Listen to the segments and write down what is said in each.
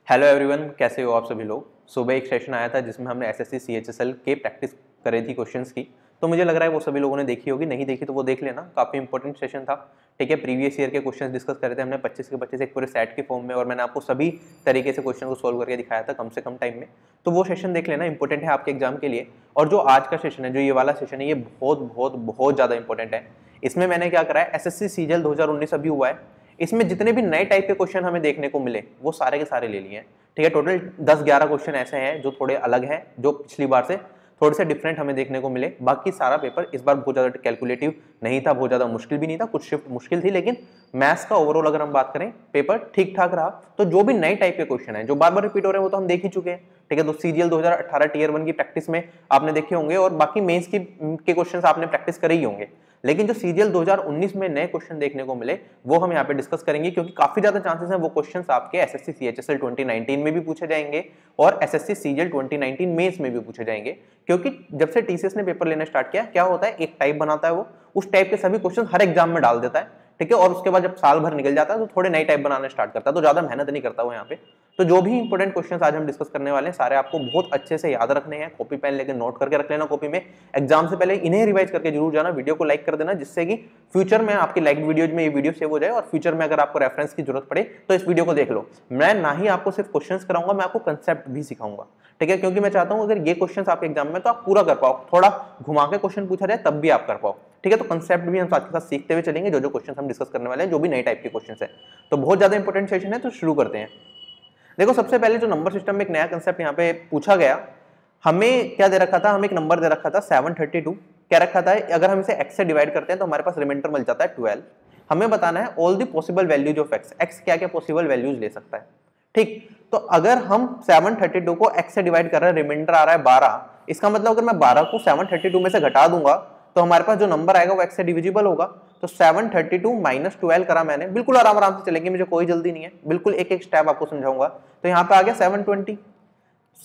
Hello everyone, कैसे हो आप सभी लोग। सुबह एक सेशन आया था जिसमें हमने एसएससी सीएचएसएल के प्रैक्टिस करी थी क्वेश्चंस की। तो मुझे लग रहा है वो सभी लोगों ने देखी होगी, नहीं देखी तो वो देख लेना, काफ़ी इंपॉर्टेंट सेशन था। ठीक है, प्रीवियस ईयर के क्वेश्चंस डिस्कस करे थे हमने 25 के 25 एक पूरे सेट के फॉर्म में, और मैंने आपको सभी तरीके से क्वेश्चन को सोल्व करके दिखाया था कम से कम टाइम में। तो वो सेशन देख लेना, इंपॉर्टेंट है आपके एग्जाम के लिए। और जो आज का सेशन है, जो ये वाला सेशन है, ये बहुत बहुत बहुत ज़्यादा इंपॉर्टेंट है। इसमें मैंने क्या करा है, एसएससी सीजीएल 2019 अभी हुआ है, इसमें जितने भी नए टाइप के क्वेश्चन हमें देखने को मिले वो सारे के सारे ले लिए हैं। ठीक है, टोटल 10-11 क्वेश्चन ऐसे हैं जो थोड़े अलग हैं, जो पिछली बार से थोड़े से डिफरेंट हमें देखने को मिले। बाकी सारा पेपर इस बार बहुत ज़्यादा कैलकुलेटिव नहीं था, बहुत ज़्यादा मुश्किल भी नहीं था, कुछ शिफ्ट मुश्किल थी, लेकिन मैथ्स का ओवरऑल अगर हम बात करें पेपर ठीक ठाक रहा। तो जो भी नए टाइप के क्वेश्चन हैं जो बार बार रिपीट हो रहे हैं वो तो हम देख ही चुके हैं। ठीक है, तो सीजीएल 2018 टीयर 1 की प्रैक्टिस में आपने देखे होंगे, और बाकी मेंस के क्वेश्चन आपने प्रैक्टिस करे ही होंगे। लेकिन जो सीजीएल 2019 में नए क्वेश्चन देखने को मिले वो हम यहाँ पे डिस्कस करेंगे, क्योंकि काफी ज्यादा चांसेस हैं वो क्वेश्चंस आपके एसएससी सीएचएसएल 2019 में भी पूछे जाएंगे और एसएससी सीजीएल 2019 मेंस में भी पूछे जाएंगे। क्योंकि जब से टीसीएस ने पेपर लेना स्टार्ट किया, क्या होता है, एक टाइप बनाता है वो, उस टाइप के सभी क्वेश्चन हर एग्जाम में डाल देता है। ठीक है, और उसके बाद जब साल भर निकल जाता है तो थोड़े नए टाइप बनाने स्टार्ट करता है, तो ज्यादा मेहनत नहीं करता वो यहाँ पे। तो जो भी इंपॉर्टेंट क्वेश्चंस आज हम डिस्कस करने वाले हैं सारे आपको बहुत अच्छे से याद रखने हैं। कॉपी पेन लेकर नोट करके रख लेना कॉपी में, एग्जाम से पहले इन्हें रिवाइज करके जरूर जाना। वीडियो को लाइक कर देना, जिससे कि फ्यूचर में आपकी लाइक वीडियोज में ये वीडियो सेव हो जाए, और फ्यूचर में अगर आपको रेफरेंस की जरूरत पड़े तो इस वीडियो को देख लो। मैं ना ही आपको सिर्फ क्वेश्चंस कराऊंगा, मैं आपको कंसेप्ट भी सिखाऊंगा। ठीक है, क्योंकि मैं चाहता हूं अगर ये क्वेश्चंस आपके एग्जाम में तो आप पूरा कर पाओ, थोड़ा घुमा के क्वेश्चन पूछा जाए तब भी आप कर पाओ। ठीक है, तो कंसेप्ट भी हम साथ के साथ सीखते हुए चलेंगे, जो जो क्वेश्चन हम डिस्कस करने वाले हैं, जो भी नए टाइप के क्वेश्चन है। तो बहुत ज्यादा इंपॉर्टेंट सेशन है, तो शुरू करते हैं। देखो, सबसे पहले जो नंबर सिस्टम में एक नया कंसेप्ट यहाँ पे पूछा गया, हमें क्या दे रखा था, हमें एक नंबर दे रखा था 732। क्या रखा था, अगर हम इसे x से डिवाइड करते हैं तो हमारे पास रिमाइंडर मिल जाता है 12। हमें बताना है all the possible values of x क्या क्या पॉसिबल वैल्यूज ले सकता है। ठीक, तो अगर हम 732 को x से डिवाइड कर रहे हैं, रिमाइंडर आ रहा है 12, इसका मतलब अगर मैं 12 को 732 में से घटा दूंगा तो हमारे पास जो नंबर आएगा वो x से डिविजिबल होगा। तो 732 माइनस 12 करा मैंने, बिल्कुल आराम आराम से चलेंगे, मुझे कोई जल्दी नहीं है, बिल्कुल एक एक स्टेप आपको समझाऊंगा। तो यहाँ पे आ गया 720।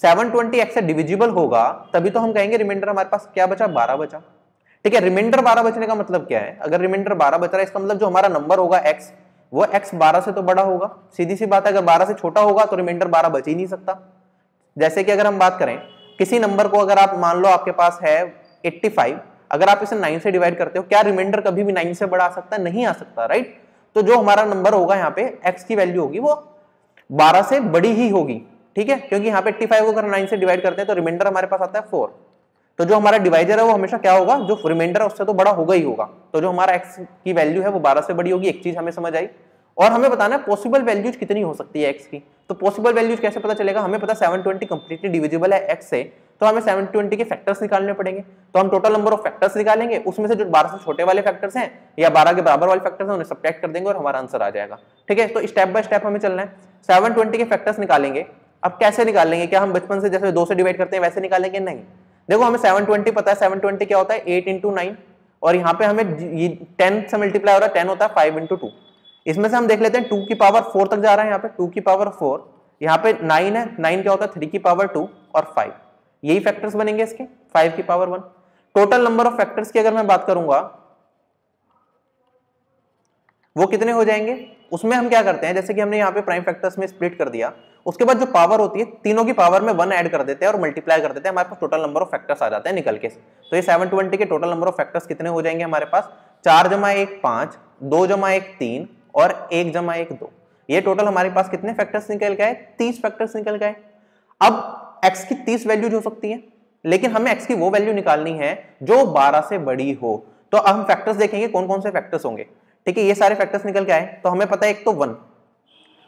720 x से डिविजिबल होगा तभी तो हम कहेंगे रिमाइंडर हमारे पास क्या बचा, 12 बचा। ठीक है, रिमाइंडर 12 बचने का मतलब क्या है, अगर रिमाइंडर 12 बच रहा है इसका मतलब जो हमारा नंबर होगा x, वो x 12 से तो बड़ा होगा। सीधी सी बात है, अगर 12 से छोटा होगा तो रिमाइंडर 12 बच ही नहीं सकता। जैसे कि अगर हम बात करें किसी नंबर को, अगर आप मान लो आपके पास है 85, अगर आप इसे 9 से डिवाइड करते हो, क्या रिमाइंडर कभी भी 9 से बड़ा आ सकता है, नहीं आ सकता, राइट। तो जो हमारा नंबर होगा यहाँ पे x की वैल्यू होगी वो 12 से बड़ी ही होगी। ठीक है, क्योंकि यहाँ पे 85 को अगर 9 से डिवाइड करते हैं तो रिमाइंडर हमारे पास आता है 4। तो जो हमारा डिवाइजर है वो हमेशा क्या होगा, जो रिमाइंडर है उससे तो बड़ा होगा ही होगा। तो जो हमारा x की वैल्यू है वो 12 से बड़ी होगी, एक चीज हमें समझ आई। और हमें बताना है पॉसिबल वैल्यूज कितनी हो सकती है x की। तो पॉसिबल वैल्यूज कैसे पता चलेगा, हमें पता 720 कंप्लीटली डिविजिबल है x से, तो हमें 720 के फैक्टर्स निकालने पड़ेंगे। तो हम टोटल नंबर ऑफ फैक्टर्स निकालेंगे, उसमें से जो 12 से छोटे वाले फैक्टर्स हैं या 12 के बराबर वाले फैक्टर्स हैं उन्हें सब्ट्रैक्ट कर देंगे और हमारा आंसर आ जाएगा। ठीक है, तो स्टेप बाय स्टेप हमें चलना है। 720 के फैक्टर्स निकालेंगे। अब कैसे निकालेंगे, क्या हम बचपन से जैसे 2 से डिवाइड करते हैं वैसे निकालेंगे, नहीं। देखो, हमें 720 पता है, 720 क्या होता है, 8 इंटू 9, और यहाँ पे हमें 10 से मल्टीप्लाई हो रहा है, 10 होता है 5 इंटू 2। इसमें से हम देख लेते हैं 2 की पावर 4 तक जा रहा है, यहाँ पे 2 की पावर 4, यहाँ पे 9 है, 9 क्या होता है 3 की पावर 2 और 5, यही फैक्टर्स बनेंगे इसके, 5 की power 1। Total number of factors की अगर मैं बात करूंगा वो कितने हो जाएंगे, उसमें हम क्या करते हैं, जैसे कि हमने यहाँ पे प्राइम फैक्टर्स में स्प्लिट कर दिया, उसके बाद जो पावर होती है तीनों की पावर में 1 ऐड कर देते हैं और मल्टीप्लाई कर देते हैं, हमारे पास टोटल नंबर ऑफ फैक्टर्स आ जाते हैं निकल के। तो ये 720 के टोटल नंबर ऑफ फैक्टर्स कितने हो जाएंगे हमारे पास, 4 जमा 1 5, 2 जमा 1 3 और 1 जमा 1 2। ये टोटल हमारे पास कितने फैक्टर्स निकल गए, 30 फैक्टर्स निकल गए। अब x की 30 वैल्यूज हो सकती है, लेकिन हमें x की वो वैल्यू निकालनी है जो 12 से बड़ी हो। तो अब हम फैक्टर्स देखेंगे कौन कौन से फैक्टर्स होंगे। ठीक है, ये सारे फैक्टर्स निकल के आए, तो हमें पता है एक तो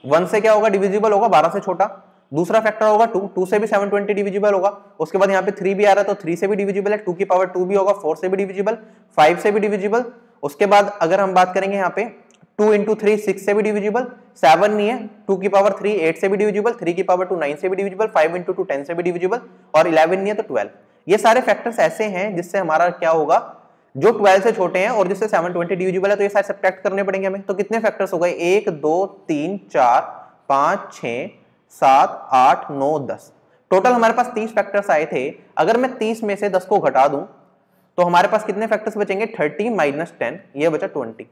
1 से क्या होगा, डिविजिबल होगा 12 से छोटा। दूसरा फैक्टर होगा 2 से भी 720 डिविजिबल होगा। उसके बाद यहाँ पे 3 भी आ रहा है तो 3 से भी डिविजिबल है, 2 की पावर 2 भी होगा, 4 से भी डिविजिबल, 5 से भी डिविजिबल। उसके बाद अगर हम बात करेंगे यहाँ पे 2 इंटू 3 6 से भी डिविजिबल, 7 नहीं है, 2 की पावर 3 8 से भी डिविजिबल, 3 की पावर 2 9 से भी डिविजिबल, 5 इंटू 2 10 से भी डिविजिबल, और 11 नहीं है तो 12। ये सारे फैक्टर्स ऐसे हैं जिससे हमारा क्या होगा, जो 12 से छोटे हैं और जिससे 720 डिविजिबल है, तो ये सारे सब्ट्रैक्ट करने पड़ेंगे हमें। तो कितने फैक्टर्स हो गए, 1 2 3 4 5 6 7 8 9 10। टोटल हमारे पास 30 फैक्टर्स आए थे। अगर मैं 30 में से 10 को घटा दूं तो हमारे पास कितने फैक्टर्स बचेंगे, 30 माइनस 10, ये बचा 20।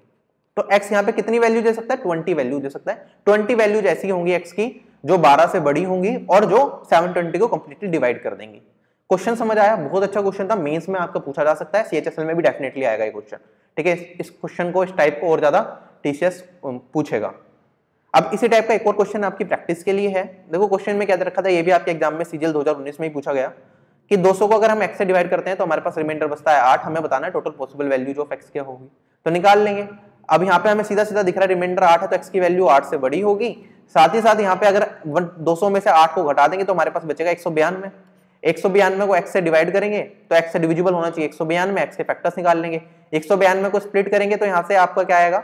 तो x यहाँ पे कितनी वैल्यू दे सकता है, 20 वैल्यू दे सकता है। 20 वैल्यूज ऐसी होंगी x की जो 12 से बड़ी होंगी और जो 720 को कंप्लीटली डिवाइड कर देंगी। क्वेश्चन समझ आया? बहुत अच्छा क्वेश्चन था, मेंस में आपका पूछा जा सकता है, सीएचएसएल में भी डेफिनेटली आएगा ये क्वेश्चन। ठीक है, इस क्वेश्चन को, इस टाइप को और ज्यादा टीसीएस पूछेगा। अब इसी टाइप का एक और क्वेश्चन आपकी प्रैक्टिस के लिए है। देखो क्वेश्चन में क्या दे रखा था, ये भी आपके एग्जाम में सीजीएल 2019 में ही पूछा गया कि 200 को अगर हम x से डिवाइड करते हैं तो हमारे पास रिमाइंडर बचता है 8, हमें बताना है total possible values of x क्या होगी, तो निकाल लेंगे। अब यहाँ पे हमें सीधा सीधा दिख रहा है रिमाइंडर 8 है तो x की वैल्यू 8 से बड़ी होगी। साथ ही साथ यहाँ पे अगर 200 में से 8 को घटा देंगे तो हमारे पास बचेगा 192। 192 को x से डिवाइड करेंगे तो x से डिविजिबल होना चाहिए 192, x के फैक्टर्स निकाल लेंगे। 192 को स्प्लिट करेंगे तो यहाँ से आपका क्या आएगा,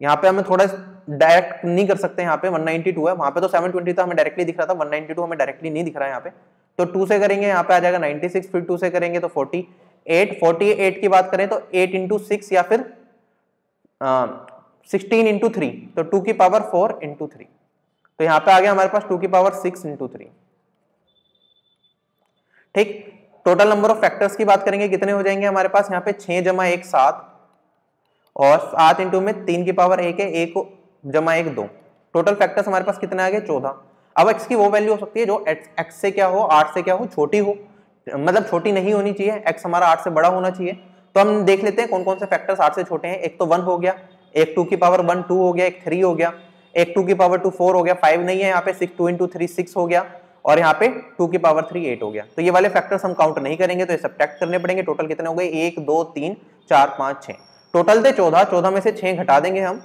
यहाँ पे हमें थोड़ा डायरेक्ट नहीं कर सकते, यहाँ पे 192 है, वहां पे तो 720 था हमें डायरेक्टली दिख रहा था, 192 हमें डायरेक्टली नहीं दिख रहा है यहाँ पे, तो 2 से करेंगे यहाँ पे आ जाएगा 96, फिर 2 से करेंगे तो 48 की बात करें तो 8 इंटू 6 या फिर 16 इंटू 3, तो 2 की पावर 4 इंटू 3, तो यहाँ पे आ गया हमारे पास 2 की पावर 6 इंटू 3। ठीक, टोटल नंबर ऑफ फैक्टर्स की बात करेंगे कितने हो जाएंगे हमारे पास, यहाँ पे 6 जमा 1 7 और 7 इंटू में 3 की पावर 1 है, 1 जमा 1 2, टोटल फैक्टर्स हमारे पास कितने आ गए 14। अब x की वो वैल्यू हो सकती है जो x से क्या हो, 8 से क्या हो, छोटी हो, मतलब छोटी नहीं होनी चाहिए, x हमारा 8 से बड़ा होना चाहिए। तो हम देख लेते हैं कौन कौन से फैक्टर्स 8 से छोटे हैं। एक तो 1 हो गया, एक 2 की पावर 1 2 हो गया, एक 3 हो गया, एक 2 की पावर 2 4 हो गया, 5 नहीं है यहाँ पे, 6 2 इंटू 3 6 हो गया, और यहाँ पे 2 की पावर 3 8 हो गया। तो ये वाले फैक्टर्स हम काउंट नहीं करेंगे, तो ये सब्ट्रैक्ट करने पड़ेंगे। टोटल कितने हो गए, 1 2 3 4 5 6, टोटल थे 14, 14 में से 6 घटा देंगे हम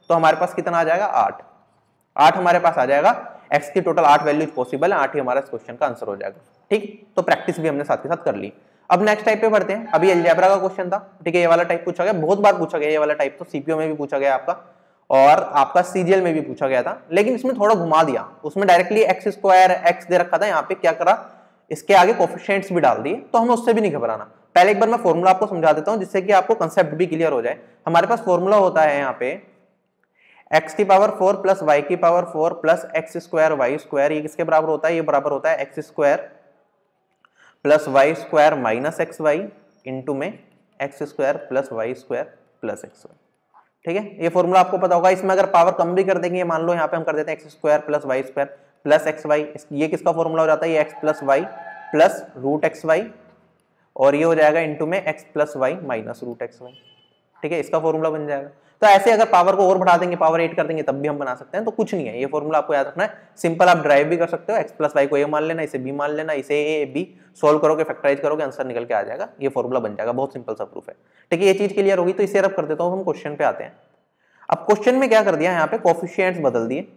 तो हमारे पास कितना आ जाएगा 8, 8 हमारे पास आ जाएगा। x की टोटल 8 वैल्यूज पॉसिबल है, 8 ही हमारा इस क्वेश्चन का आंसर हो जाएगा। ठीक, तो प्रैक्टिस भी हमने साथ के साथ कर ली। अब नेक्स्ट टाइप पे बढ़ते हैं। अभी अलजेब्रा का क्वेश्चन था, ठीक है, ये वाला टाइप पूछा गया, बहुत बार पूछा गया ये वाला टाइप, तो सीपीओ में भी पूछा गया आपका और आपका सीजीएल में भी पूछा गया था, लेकिन इसमें थोड़ा घुमा दिया। उसमें डायरेक्टली एक्स स्क्वायर एक्स दे रखा था, यहाँ पे क्या करा, इसके आगे कोफिशिएंट्स भी डाल दिए, तो हमें उससे भी नहीं घबराना। पहले एक बार मैं फॉर्मूला आपको समझा देता हूं जिससे कि आपको कंसेप्ट भी क्लियर हो जाए। हमारे पास फॉर्मूला होता है यहाँ पे x की पावर 4 प्लस y की power 4 plus x square y square, ये किसके बराबर होता है, ये बराबर होता है x square plus y square minus x y into में x square plus y square plus x y. ठीक है, ये फॉर्मूला आपको पता होगा। इसमें अगर पावर कम भी कर देंगे, मान लो यहाँ पे हम कर देते हैं x square plus y square plus x y, ये किसका फॉर्मूला हो जाता है, ये x plus y plus root x y, और ये हो जाएगा इंटू में x plus y minus root x y. ठीक है, इसका फॉर्मूला बन जाएगा। तो ऐसे अगर पावर को और बढ़ा देंगे, पावर 8 कर देंगे, तब भी हम बना सकते हैं, तो कुछ नहीं है, ये फॉर्मूला आपको याद रखना है। सिंपल, आप ड्राइव भी कर सकते हो, एक्स प्लस वाई को ए मान लेना, इसे बी मान लेना, इसे ए बी सोल्व करोगे, फैक्टराइज करोगे, आंसर निकल के आ जाएगा, ये फॉर्मूला बन जाएगा। बहुत सिंपल सा प्रूफ है। ठीक है, ये चीज क्लियर होगी, तो इसे रब कर देता हूँ, हम क्वेश्चन पे आते हैं। अब क्वेश्चन में क्या कर दिया, यहाँ पे कोफिशिएंट्स बदल दिए।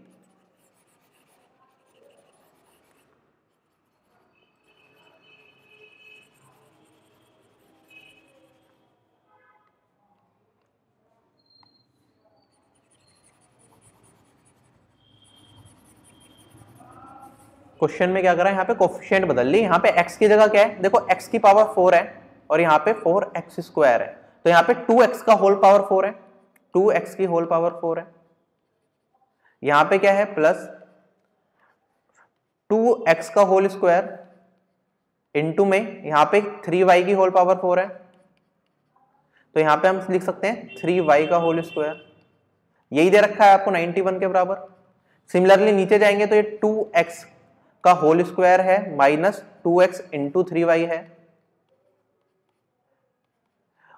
क्वेश्चन में क्या करा है, यहाँ पे कोफिशिएंट बदल ली। यहाँ पे x की जगह क्या है, देखो x की पावर 4 है और यहाँ पे 4x स्क्वायर है, तो यहाँ पे 2x का होल पावर 4 है, 2x की होल पावर 4 है। यहाँ पे क्या है, प्लस 2x का होल स्क्वायर इंटू में यहाँ पे 3y की होल पावर 4 है, तो यहाँ पे हम लिख सकते हैं 3y का होल स्क्वायर, यही दे रखा है आपको 91 के बराबर। सिमिलरली नीचे जाएंगे तो ये 2x का होल स्क्वायर है माइनस 2x इंटू 3y है,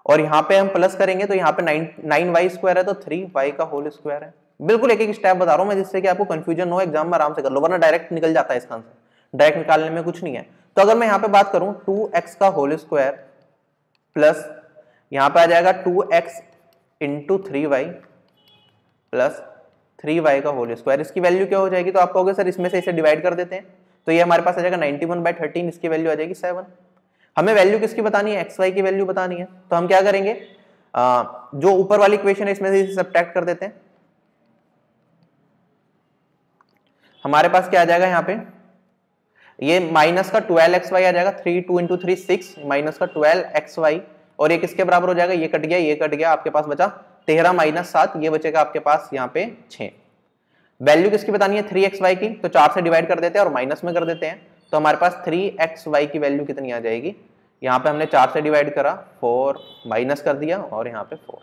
और यहां पे हम प्लस करेंगे तो यहाँ पे 9y स्क्वायर है, तो 3y का होल स्क्वायर है। बिल्कुल एक एक स्टेप बता रहा हूं मैं, जिससे कि आपको कंफ्यूजन हो, एग्जाम में आराम से कर लो, वरना डायरेक्ट निकल जाता है इसका आंसर, डायरेक्ट निकालने में कुछ नहीं है। तो अगर मैं यहाँ पे बात करूं 2x का होल स्क्वायर प्लस यहाँ पे आ जाएगा 2x into 3y plus 3y का होल स्क्वायर, इसकी वैल्यू क्या हो जाएगी, तो आप कहोगे सर इसमें से इसे डिवाइड कर देते हैं, तो ये हमारे पास आ जाएगा 91/13, इसकी वैल्यू आ जाएगी 7। हमें वैल्यू किसकी बतानी है, xy की वैल्यू बतानी है, तो हम क्या करेंगे, जो ऊपर वाली इक्वेशन है इसमें से इसे सब्ट्रैक्ट कर देते हैं। हमारे पास क्या आ जाएगा, यहाँ पे ये माइनस का 12xy आ जाएगा, 3 2 इंटू 3 6 माइनस का 12xy, और ये किसके बराबर हो जाएगा, ये कट गया, ये कट गया, आपके पास बचा 13 माइनस 7, ये बचेगा आपके पास यहाँ पे 6। वैल्यू किसकी बतानी है, 3xy की, तो 4 से डिवाइड कर देते हैं और माइनस में कर देते हैं, तो हमारे पास 3xy की वैल्यू कितनी आ जाएगी, यहाँ पे हमने 4 से डिवाइड करा, 4 माइनस कर दिया और यहाँ पे 4,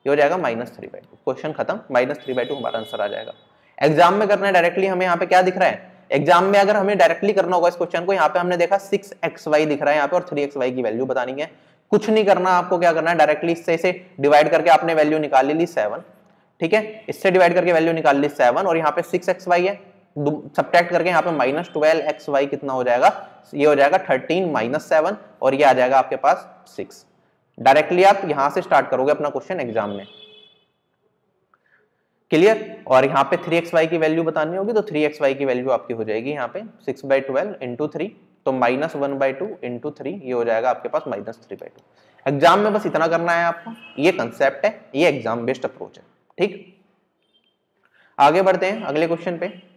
ये हो जाएगा -3/2। क्वेश्चन खत्म, -3/2 हमारा आंसर आ जाएगा। एग्जाम में करना है डायरेक्टली, हमें यहाँ पे क्या दिख रहा है, एग्जाम में अगर हमें डायरेक्टली करना होगा इस क्वेश्चन को, यहाँ पे हमने देखा 6xy दिख रहा है यहाँ पे और 3xy की वैल्यू बतानी है। कुछ नहीं करना आपको, क्या करना है डायरेक्टली इससे इसे डिवाइड करके आपने वैल्यू निकाल ली 7, ठीक है, इससे डिवाइड करके वैल्यू निकाल ली 7 और यहाँ पे 6xy है, सब्ट्रैक्ट करके यहाँ पे -12xy कितना हो जाएगा, ये हो जाएगा 13 - 7 और ये आ जाएगा आपके पास 6। डायरेक्टली आप यहां से स्टार्ट करोगे अपना क्वेश्चन एग्जाम में, क्लियर। और यहाँ पे 3xy की वैल्यू बतानी होगी तो 3xy की वैल्यू आपकी हो जाएगी यहाँ पे 6/12 × 3 तो -1/2 × 3 ये हो जाएगा आपके पास -3/2। एग्जाम में बस इतना करना है आपको, ये कंसेप्ट है, ये एग्जाम बेस्ड अप्रोच है, ठीक। आगे बढ़ते हैं अगले क्वेश्चन पे।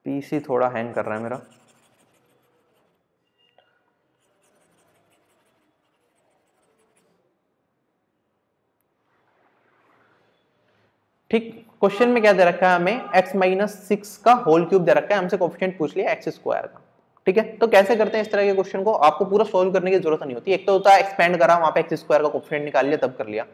पीसी थोड़ा हैंग कर रहा है मेरा। ठीक, क्वेश्चन में क्या दे रखा है हमें, x-6 का होल क्यूब दे रखा है, हमसे कोएफिशिएंट पूछ लिया x² का, ठीक है। तो कैसे करते हैं इस तरह के क्वेश्चन को, आपको पूरा सोल्व करने की जरूरत नहीं होती। एक तो होता है एक्सपेंड करा, वहां पे x² का कोएफिशिएंट निकाल लिया तब कर लिया,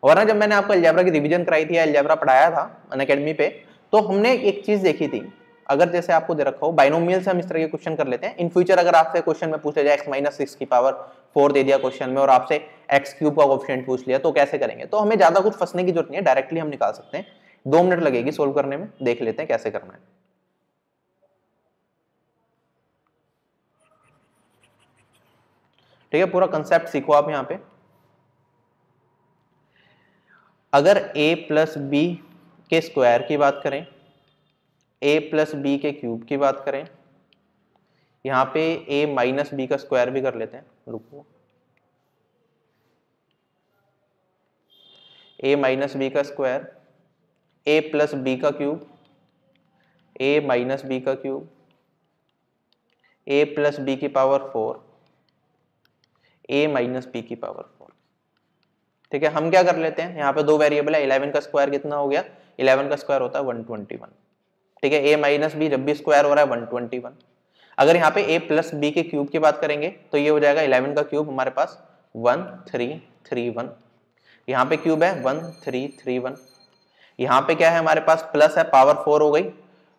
वरना जब मैंने आपको अलजेब्रा की रिवीजन कराई थी, अलजेब्रा पढ़ाया था अनअकैडमी पे, तो हमने एक चीज देखी थी, अगर जैसे आपको दे रखा हो बाइनोमियल से हम इस तरह के क्वेश्चन कर लेते हैं। इन फ्यूचर अगर आपसे क्वेश्चन में पूछ लिया जाए x-6 की पावर 4 दे दिया क्वेश्चन में और आपसे x³ का कोएफिशिएंट पूछ लिया तो कैसे करेंगे, तो हमें ज्यादा कुछ फंसने की जरूरत नहीं है, डायरेक्टली हम निकाल सकते हैं। 2 मिनट लगेगी सोल्व करने में, देख लेते हैं कैसे करना है। ठीक है, पूरा कंसेप्ट सीखो आप यहां पे। अगर a + b के स्क्वायर की बात करें, a + b के क्यूब की बात करें, यहां पे a - b का स्क्वायर भी कर लेते हैं, रुको, a - b का स्क्वायर, a + b का क्यूब, a - b का क्यूब, a + b की पावर 4, a - b की पावर 4। ठीक है, हम क्या कर लेते हैं, यहाँ पे 2 वेरिएबल है, 11 का स्क्वायर कितना हो गया, 11 का स्क्वायर होता है 121, ठीक है। a - b जब भी स्क्वायर हो रहा है 121। अगर यहाँ पे a + b के क्यूब की बात करेंगे तो ये हो जाएगा 11 का क्यूब हमारे पास 1331, यहाँ पे क्यूब है 1331, यहाँ पे क्या है हमारे पास प्लस है, पावर 4 हो गई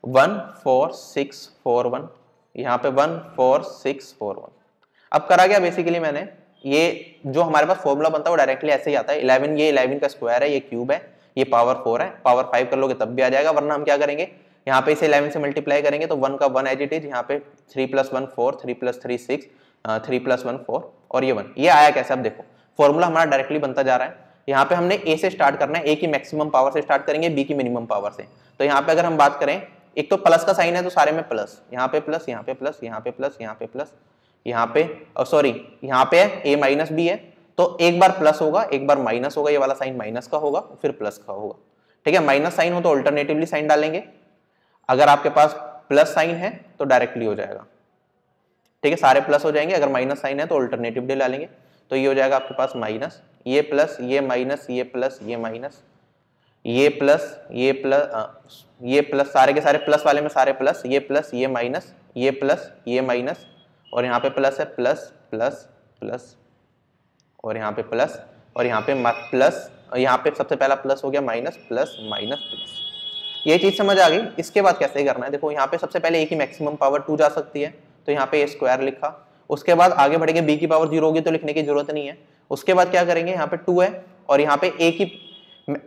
14641, यहाँ पे 14641। अब करा गया बेसिकली मैंने, ये जो हमारे पास फॉर्मूला बनता है वो डायरेक्टली ऐसे ही आता है, 11 ये 11 का स्क्वायर है, ये क्यूब है, ये पावर 4 है, पावर 5 कर लोगे तब भी आ जाएगा, वरना हम क्या करेंगे, यहाँ पे इसे 11 से मल्टीप्लाई करेंगे तो 1 का 1 एज इट इज, यहाँ पे 3 + 1 4, 3 + 3 6, 3 + 1 4 और ये 1। ये आया कैसे, अब देखो फॉर्मूला हमारा डायरेक्टली बनता जा रहा है। यहाँ पे हमने a से स्टार्ट करना है, a की मैक्सिमम पावर से स्टार्ट करेंगे, b की मिनिमम पावर से। तो यहाँ पे अगर हम बात करें, एक तो प्लस का साइन है तो सारे में प्लस, यहाँ पे प्लस, यहाँ पे प्लस, यहाँ पे प्लस, यहाँ पे प्लस, यहाँ पे सॉरी यहाँ पे a - b है, तो एक बार प्लस होगा एक बार माइनस होगा, ये वाला साइन माइनस का होगा फिर प्लस का होगा, ठीक है। माइनस साइन हो तो अल्टरनेटिवली साइन डालेंगे, अगर आपके पास प्लस साइन है तो डायरेक्टली हो जाएगा, ठीक है, सारे प्लस हो जाएंगे। अगर माइनस साइन है तो अल्टरनेटिवली डालेंगे, तो ये हो जाएगा आपके पास माइनस, ये प्लस, ये माइनस, ये प्लस, ये माइनस, ये प्लस, ये प्लस, ये प्लस, सारे के सारे प्लस वाले में सारे प्लस, ये प्लस, ये माइनस, ये प्लस, ये माइनस और यहाँ पे प्लस है, प्लस प्लस प्लस और यहाँ पे प्लस और यहाँ पे प्लस, यहाँ पे सबसे पहला प्लस हो गया, माइनस प्लस माइनस प्लस। ये चीज समझ आ गई। इसके बाद कैसे करना है, देखो यहाँ पे सबसे पहले a की मैक्सिमम पावर 2 जा सकती है, तो यहाँ पे a स्क्वायर लिखा, उसके बाद आगे बढ़ेंगे, b की पावर 0 होगी तो लिखने की जरूरत नहीं है। उसके बाद क्या करेंगे, यहाँ पे 2 है और यहाँ पे a की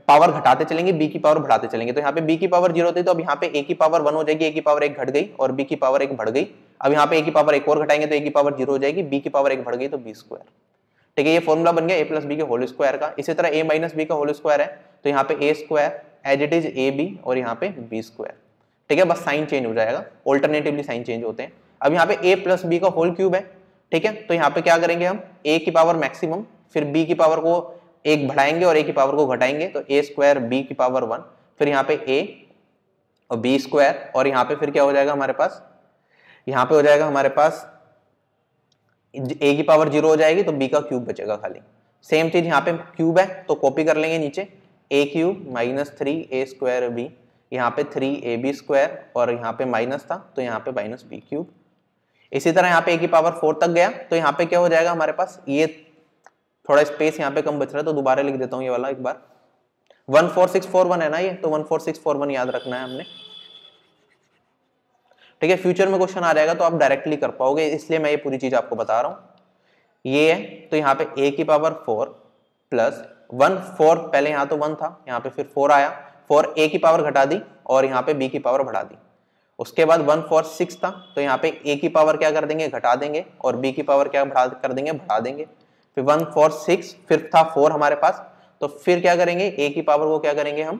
पावर घटाते चलेंगे, b की पावर बढ़ाते चलेंगे, तो यहाँ पे b की पावर 0 थी तो अब यहाँ पे a की पावर 1 हो जाएगी, a की पावर 1 घट गई और b की पावर 1 बढ़ गई। अब यहाँ पे a की पावर 1 और घटाएंगे तो a की पावर 0 हो जाएगी, b की पावर 1 बढ़ गई तो b स्क्वायर, ठीक है। ये फॉर्मूला बन गया a + b के होल स्क्वायर का। इसी तरह a - b का होल स्क्वायर है तो यहाँ पे a square as it is A B और यहाँ पे बी स्क्वायर, ठीक है, बस साइन चेंज हो जाएगा, ऑल्टरनेटिवली साइन चेंज होते हैं। अब यहाँ पे a + b का होल क्यूब है, ठीक है, तो यहाँ पे क्या करेंगे हम, a की पावर मैक्सिमम फिर b की पावर को 1 बढ़ाएंगे और a की पावर को घटाएंगे तो a स्क्वायर b की पावर 1, फिर यहाँ पे a और b स्क्वायर और यहाँ पे फिर क्या हो जाएगा हमारे पास, यहाँ पे हो जाएगा हमारे पास a की पावर 0 हो जाएगी तो b का क्यूब बचेगा खाली। सेम चीज यहाँ पे क्यूब है तो कॉपी कर लेंगे नीचे, ए क्यूब माइनस 3a² b, यहाँ पे 3ab² और यहाँ पे माइनस था तो यहाँ पे माइनस b क्यूब। इसी तरह यहाँ पे a की पावर 4 तक गया तो यहाँ पे क्या हो जाएगा हमारे पास, ये थोड़ा स्पेस यहाँ पे कम बच रहा है तो दोबारा लिख देता हूँ ये वाला एक बार। 14641 है ना ये, तो 14641 याद रखना है हमने, ठीक है। फ्यूचर में क्वेश्चन आ जाएगा तो आप डायरेक्टली कर पाओगे, इसलिए मैं ये पूरी चीज आपको बता रहा हूं। ये है तो यहाँ पे a की पावर 4 प्लस 1/4, पहले यहाँ तो 1 था, यहाँ पे फिर 4 आया, 4 a की पावर घटा दी और यहाँ पे b की पावर बढ़ा दी। उसके बाद 1/4 था तो यहाँ पे a की पावर क्या कर देंगे, घटा देंगे, और b की पावर क्या कर देंगे, बढ़ा देंगे। फिर 1/4 फिर था 4 हमारे पास, तो फिर क्या करेंगे, a की पावर को क्या करेंगे हम,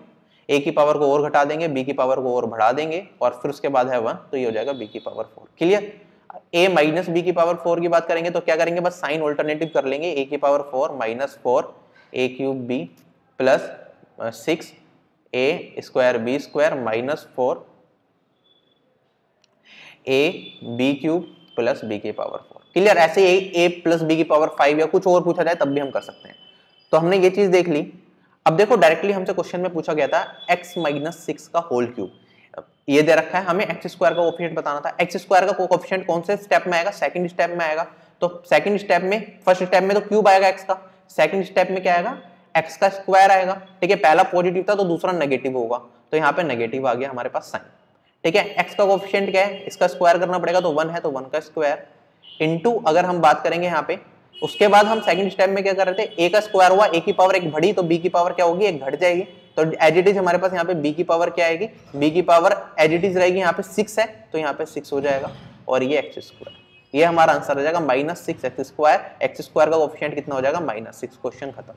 a की पावर को और घटा देंगे, b की पावर को और बढ़ा देंगे, और फिर उसके बाद है 1, तो ये हो जाएगा b की power 4। Clear. a minus b की पावर 4 की बात करेंगे तो क्या करेंगे, बस साइन ऑल्टरनेटिव कर लेंगे, a की power 4 minus 4 a cube b plus 6 a² b² minus 4 a b cube plus b की पावर 4। क्लियर। ऐसे a प्लस b की पावर 5 या कुछ और पूछा जाए तब भी हम कर सकते हैं। तो हमने ये चीज देख ली। अब देखो डायरेक्टली हमसे क्वेश्चन में पूछा गया था x माइनस 6 का होल क्यूब, ये दे रखा है, हमें x² का कोएफिशिएंट बताना था। x² का कोएफिशिएंट कौन से स्टेप में आएगा, सेकंड स्टेप में आएगा। तो सेकंड स्टेप में, फर्स्ट स्टेप में तो क्यूब आएगा x का, सेकंड स्टेप में क्या आएगा, x का स्क्वायर आएगा, ठीक है। पहला पॉजिटिव था तो दूसरा नेगेटिव होगा, तो यहाँ पे नेगेटिव आ गया हमारे पास साइन, ठीक है। x का कोएफिशिएंट क्या है, इसका स्क्वायर करना पड़ेगा, तो 1 है तो 1 का स्क्वायर इनटू, अगर हम बात करेंगे यहाँ पे, उसके बाद हम सेकंड स्टेप में क्या कर रहे थे, a का स्क्वायर हुआ, a की पावर 1 बढ़ी तो b की पावर क्या होगी, 1 घट जाएगी। तो एज इट इज हमारे पास यहाँ पे b की पावर क्या आएगी, b की पावर एज इट इज रहेगी, यहाँ पे 6 है तो यहाँ पे 6 हो जाएगा, और ये x², ये हमारा आंसर हो जाएगा -6x²। x² का कोएफिशिएंट कितना हो जाएगा, -6। क्वेश्चन खत्म।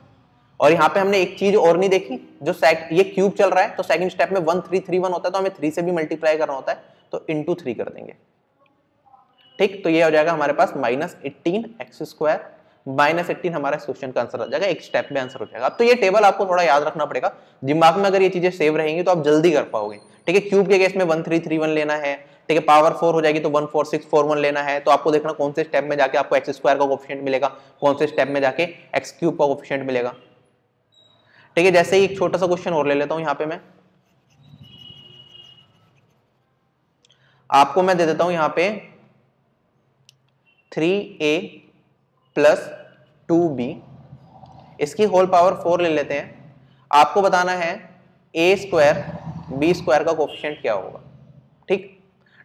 और यहाँ पे हमने एक चीज और नहीं देखी, जो ये क्यूब चल रहा है तो सेकंड स्टेप में 1331 होता है, तो हमें 3 से भी मल्टीप्लाई करना होता है, तो इंटू 3 कर देंगे, ठीक। तो ये हो जाएगा हमारे पास -18x², -18 हमारा इस क्वेश्चन का आंसर आ जाएगा, एक स्टेप में आंसर हो जाएगा। अब तो ये टेबल आपको थोड़ा याद रखना पड़ेगा दिमाग में, अगर ये चीजें सेव रहेंगी तो आप जल्दी कर पाओगे, ठीक है। क्यूब के केस में 1331 लेना है, ठीक है। पावर 4 हो जाएगी तो 14641 लेना है, तो आपको देखना कौन से स्टेप में जाके आपको x² का कोएफिशिएंट मिलेगा, कौन से स्टेप में जाके x³ का कोएफिशिएंट मिलेगा, ठीक है। जैसे ही एक छोटा सा क्वेश्चन और ले लेता हूं, यहाँ पे मैं आपको मैं दे देता हूं यहाँ पे 3a प्लस 2b, इसकी होल पावर 4 ले लेते हैं। आपको बताना है a² b² का कोएफिशिएंट क्या होगा, ठीक।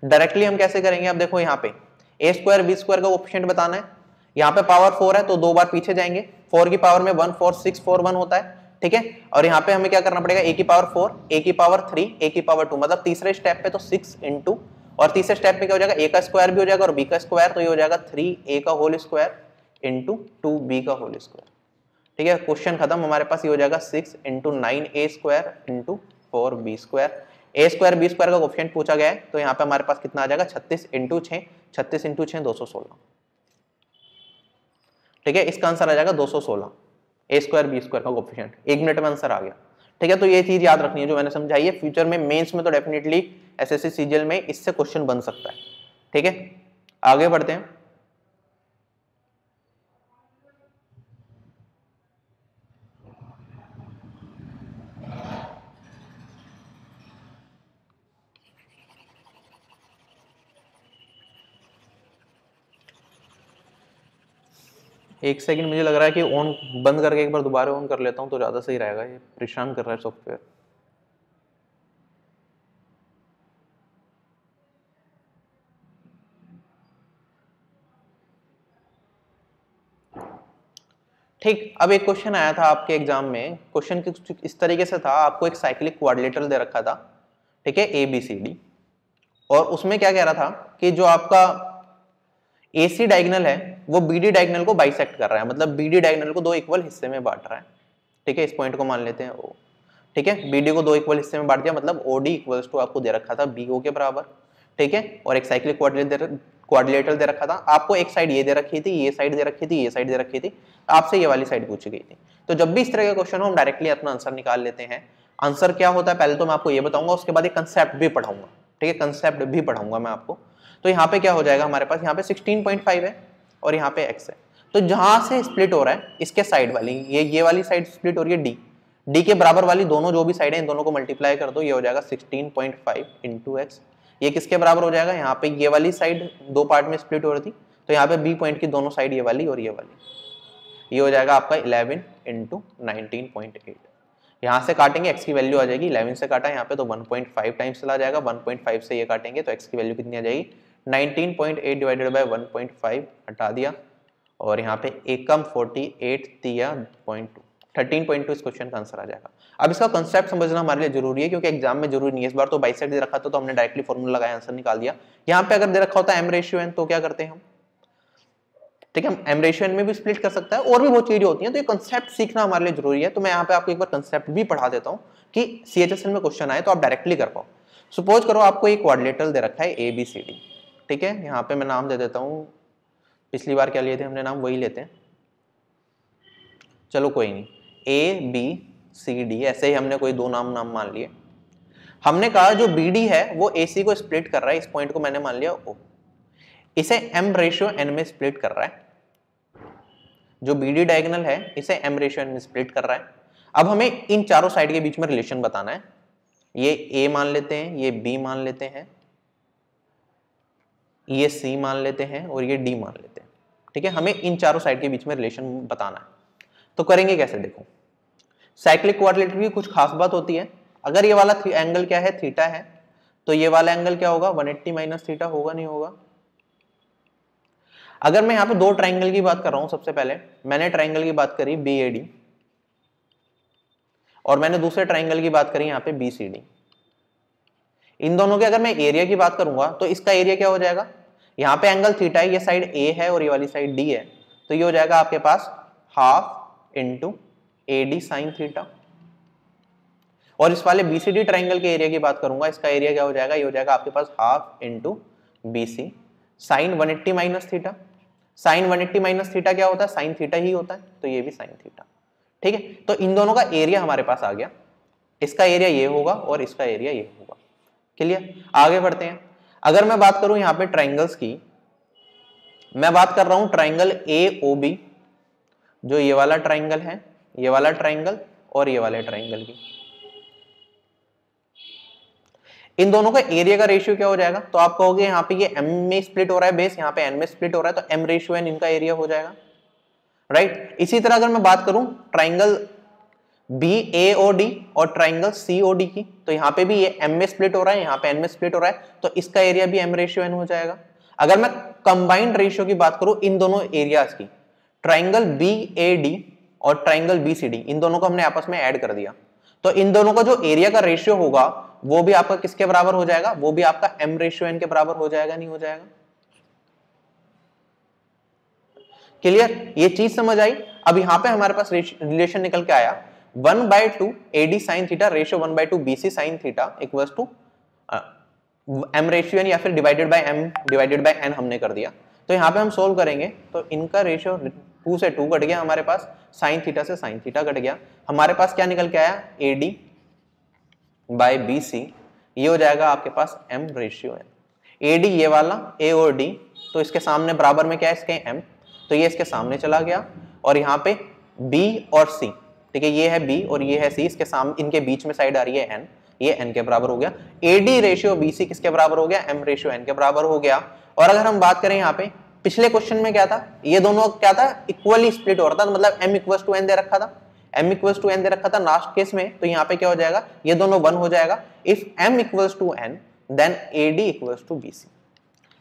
डायरेक्टली हम कैसे करेंगे, अब देखो यहाँ पे a² b² का कोएफिशिएंट बताना है, यहाँ पे पावर 4 है तो 2 बार पीछे जाएंगे, 4 की पावर में 14641 होता है, ठीक है। और यहाँ पे हमें क्या करना पड़ेगा, a की पावर 4, a की पावर 3, a की पावर 2, मतलब तीसरे स्टेप पे तो 6 इंटू, और तीसरे स्टेप में क्या हो जाएगा, a का स्क्वायर भी हो जाएगा और b का स्क्वायर, तो ये हो जाएगा 3a का होल स्क्वायर इंटू 2b का होल स्क्वायर, ठीक है। क्वेश्चन खत्म। हमारे पास ये हो जाएगा 6 into 9a² into 4b²। a² b² का कोएफिशिएंट पूछा गया है, तो यहाँ पे हमारे पास कितना आ जाएगा, 36 इंटू 6, 36 इंटू 6 216, ठीक है। इसका आंसर आ जाएगा 216, a² b² का कोएफिशिएंट। 1 मिनट में आंसर आ गया, ठीक है। तो ये चीज याद रखनी है जो मैंने समझाई है, फ्यूचर में मेंस में तो डेफिनेटली एसएससी सीजीएल में इससे क्वेश्चन बन सकता है, ठीक है। आगे बढ़ते हैं। एक सेकंड, मुझे लग रहा है कि ऑन बंद करके एक बार दोबारा ऑन कर लेता हूं तो ज्यादा सही रहेगा, ये परेशान कर रहा है सॉफ्टवेयर। ठीक। अब एक क्वेश्चन आया था आपके एग्जाम में, क्वेश्चन इस तरीके से था, आपको एक साइक्लिक क्वाड्रिलेटरल दे रखा था, ठीक है, ABCD, और उसमें क्या कह रहा था कि जो आपका AC डायगोनल है वो BD डायगोनल को बाइसेक्ट कर रहा है, मतलब BD डायगोनल को 2 इक्वल हिस्से में बांट रहा है, ठीक है। इस पॉइंट को मान लेते हैं O, ठीक है। BD को 2 इक्वल हिस्से में बांट दिया, मतलब OD इक्वल्स टू आपको दे रखा था BO के बराबर, ठीक है। और एक साइक्लिक क्वाड्रिलेटरल दे रखा था, आपको एक साइड ये दे रखी थी, ये साइड दे रखी थी, ये साइड दे रखी थी, आपसे ये वाली साइड पूछी गई थी। तो जब भी इस तरह का क्वेश्चन हो हम डायरेक्टली अपना आंसर निकाल लेते हैं। आंसर क्या होता है पहले तो मैं आपको ये बताऊंगा, उसके बाद एक कंसेप्ट भी पढ़ाऊंगा, ठीक है, कंसेप्ट भी पढ़ाऊंगा मैं आपको। तो यहाँ पे क्या हो जाएगा हमारे पास, यहाँ पे 16.5 है और यहाँ पे x है, तो जहां से स्प्लिट हो रहा है इसके साइड वाली, ये वाली साइड स्प्लिट हो रही है डी के बराबर वाली दोनों जो भी साइड है इन दोनों को मल्टीप्लाई कर दो, ये हो जाएगा 16.5 इंटू एक्स। ये किसके बराबर हो जाएगा, यहाँ पे ये वाली साइड दो पार्ट में स्प्लिट हो रही थी, तो यहाँ पे बी पॉइंट की दोनों साइड ये वाली और ये वाली, ये हो जाएगा आपका 11 इंटू 19.8। यहाँ से काटेंगे एक्स की वैल्यू आ जाएगी, 11 से काटा यहाँ पे तो 1.5 टाइम्स चला जाएगा, 1.5 से ये काटेंगे तो एक्स की वैल्यू कितनी आ जाएगी 19.8 डिवाइडेड बाय 1.5 हटा दिया, और यहाँ पे एकम 48 तिया 0.2 13.2 इस क्वेश्चन का आंसर आ जाएगा। अब इसका कंसेप्ट समझना हमारे लिए जरूरी है, क्योंकि एग्जाम में जरूरी नहीं है। इस बार तो बाइसेक्ट दे रखा था तो हमने डायरेक्टली फॉर्मूला लगाया, आंसर निकाल दिया। यहाँ पे अगर दे रखा होता एम रेशियो एन तो क्या करते हैं हम, ठीक है, एम रेशियो एन में भी स्प्लिट कर सकता है, और भी बहुत चीजें होती हैं, तो ये कंसेप्ट सीखना हमारे लिए जरूरी है। तो मैं यहाँ पे आपको एक बार कंसेप्ट भी पढ़ा देता हूँ कि सीएचएसएल में क्वेश्चन आए तो आप डायरेक्टली कर पाओ। सपोज करो आपको एक क्वाड्रिलेटरल दे रखा है ABCD, ठीक है, यहाँ पे मैं नाम दे देता हूँ, पिछली बार क्या लिए थे हमने नाम, वही लेते हैं, चलो कोई नहीं, ABCD ऐसे ही हमने कोई दो नाम मान लिए। हमने कहा जो BD है वो AC को स्प्लिट कर रहा है, इस पॉइंट को मैंने मान लिया O, इसे M रेशियो N में स्प्लिट कर रहा है। जो BD डायगोनल है इसे M रेशियो N में स्प्लिट कर रहा है। अब हमें इन चारों साइड के बीच में रिलेशन बताना है। ये A मान लेते हैं, ये B मान लेते हैं, ये C मान लेते हैं और ये D मान लेते हैं, ठीक है। हमें इन चारों साइड के बीच में रिलेशन बताना है, तो करेंगे कैसे, देखो साइक्लिक क्वाड्रिलेटरल की कुछ खास बात होती है। अगर ये वाला एंगल क्या है, थीटा है, तो ये वाला एंगल क्या होगा, 180 माइनस थीटा होगा, नहीं होगा। अगर मैं यहाँ पे दो ट्राइंगल की बात कर रहा हूं, सबसे पहले मैंने ट्राइंगल की बात करी BAD और मैंने दूसरे ट्राइंगल की बात करी यहाँ पे BCD। इन दोनों के अगर मैं एरिया की बात करूंगा तो इसका एरिया क्या हो जाएगा, यहाँ पे एंगल थीटा है, ये साइड A है और ये वाली साइड D है, तो ये हो जाएगा आपके पास half into AD sine theta. और इस वाले BCD ट्राइंगल के एरिया की बात करूंगा, इसका एरिया क्या हो जाएगा, ये हो जाएगा आपके पास half into BC sine 180 minus theta. Sine 180 minus theta क्या होता है, साइन थीटा ही होता है, तो ये भी साइन थीटा, ठीक है। तो इन दोनों का एरिया हमारे पास आ गया, इसका एरिया ये होगा और इसका एरिया ये होगा, क्लियर। आगे बढ़ते हैं। अगर मैं बात करूं यहाँ पे ट्राइंगल्स की, मैं बात कर रहा हूं ट्राइंगल AOB, जो ये वाला ट्राइंगल है, ये वाला ट्राइंगल और ये वाले ट्राइंगल की, इन दोनों का एरिया का रेशियो क्या हो जाएगा, तो आप कहोगे यहाँ पे ये M में स्प्लिट हो रहा है बेस, यहाँ पे N में स्प्लिट हो रहा है, तो M रेशियो N इनका एरिया हो जाएगा, राइट। इसी तरह अगर मैं बात करूं ट्राइंगल BAOD और ट्राइंगल COD की, तो यहाँ पे भी ये M में स्प्लिट हो रहा है, यहाँ पे N में स्प्लिट हो रहा है, तो इसका एरिया भी M रेशियो N हो जाएगा। अगर मैं कंबाइंड रेशियो की बात करूं इन दोनों एरियाज की, ट्राइंगल BAD और ट्राइंगल BCD, इन दोनों को हमने आपस में ऐड कर दिया, तो इन दोनों का जो एरिया का रेशियो होगा वो भी आपका किसके बराबर हो जाएगा, वो भी आपका M रेशियो N के बराबर हो जाएगा, नहीं हो जाएगा, क्लियर। ये चीज समझ आई। अब यहां पे हमारे पास रिलेशन निकल के आया 1/2 AD sine theta ratio 1/2 BC sine theta equals to M ratio N, या फिर divided by M divided by N हमने कर दिया। तो यहाँ पे हम सोल्व करेंगे तो इनका रेशियो 2 से 2 कट गया, हमारे पास साइन थीटा से साइन थीटा कट गया, हमारे पास क्या निकल के आया AD बाय BC, ये हो जाएगा आपके पास M रेशियो N। AD ये वाला A और D, तो इसके सामने बराबर में क्या है इसके M, तो ये इसके सामने चला गया, और यहाँ पे B और C, ठीक है, ये है B और ये है C, इसके सामने इनके बीच में साइड आ रही है N, ये N के बराबर हो गया। AD रेशियो BC किसके बराबर हो गया, M रेशियो N के बराबर हो गया। और अगर हम बात करें यहाँ पे पिछले क्वेश्चन में क्या था, ये दोनों क्या था, इक्वली स्प्लिट हो रहा था, मतलब M इक्वल्स टू N दे रखा था, M इक्वल्स टू N दे रखा था लास्ट केस में, तो यहाँ पे क्या हो जाएगा, ये दोनों 1 हो जाएगा। If M equals to N then AD equals to BC।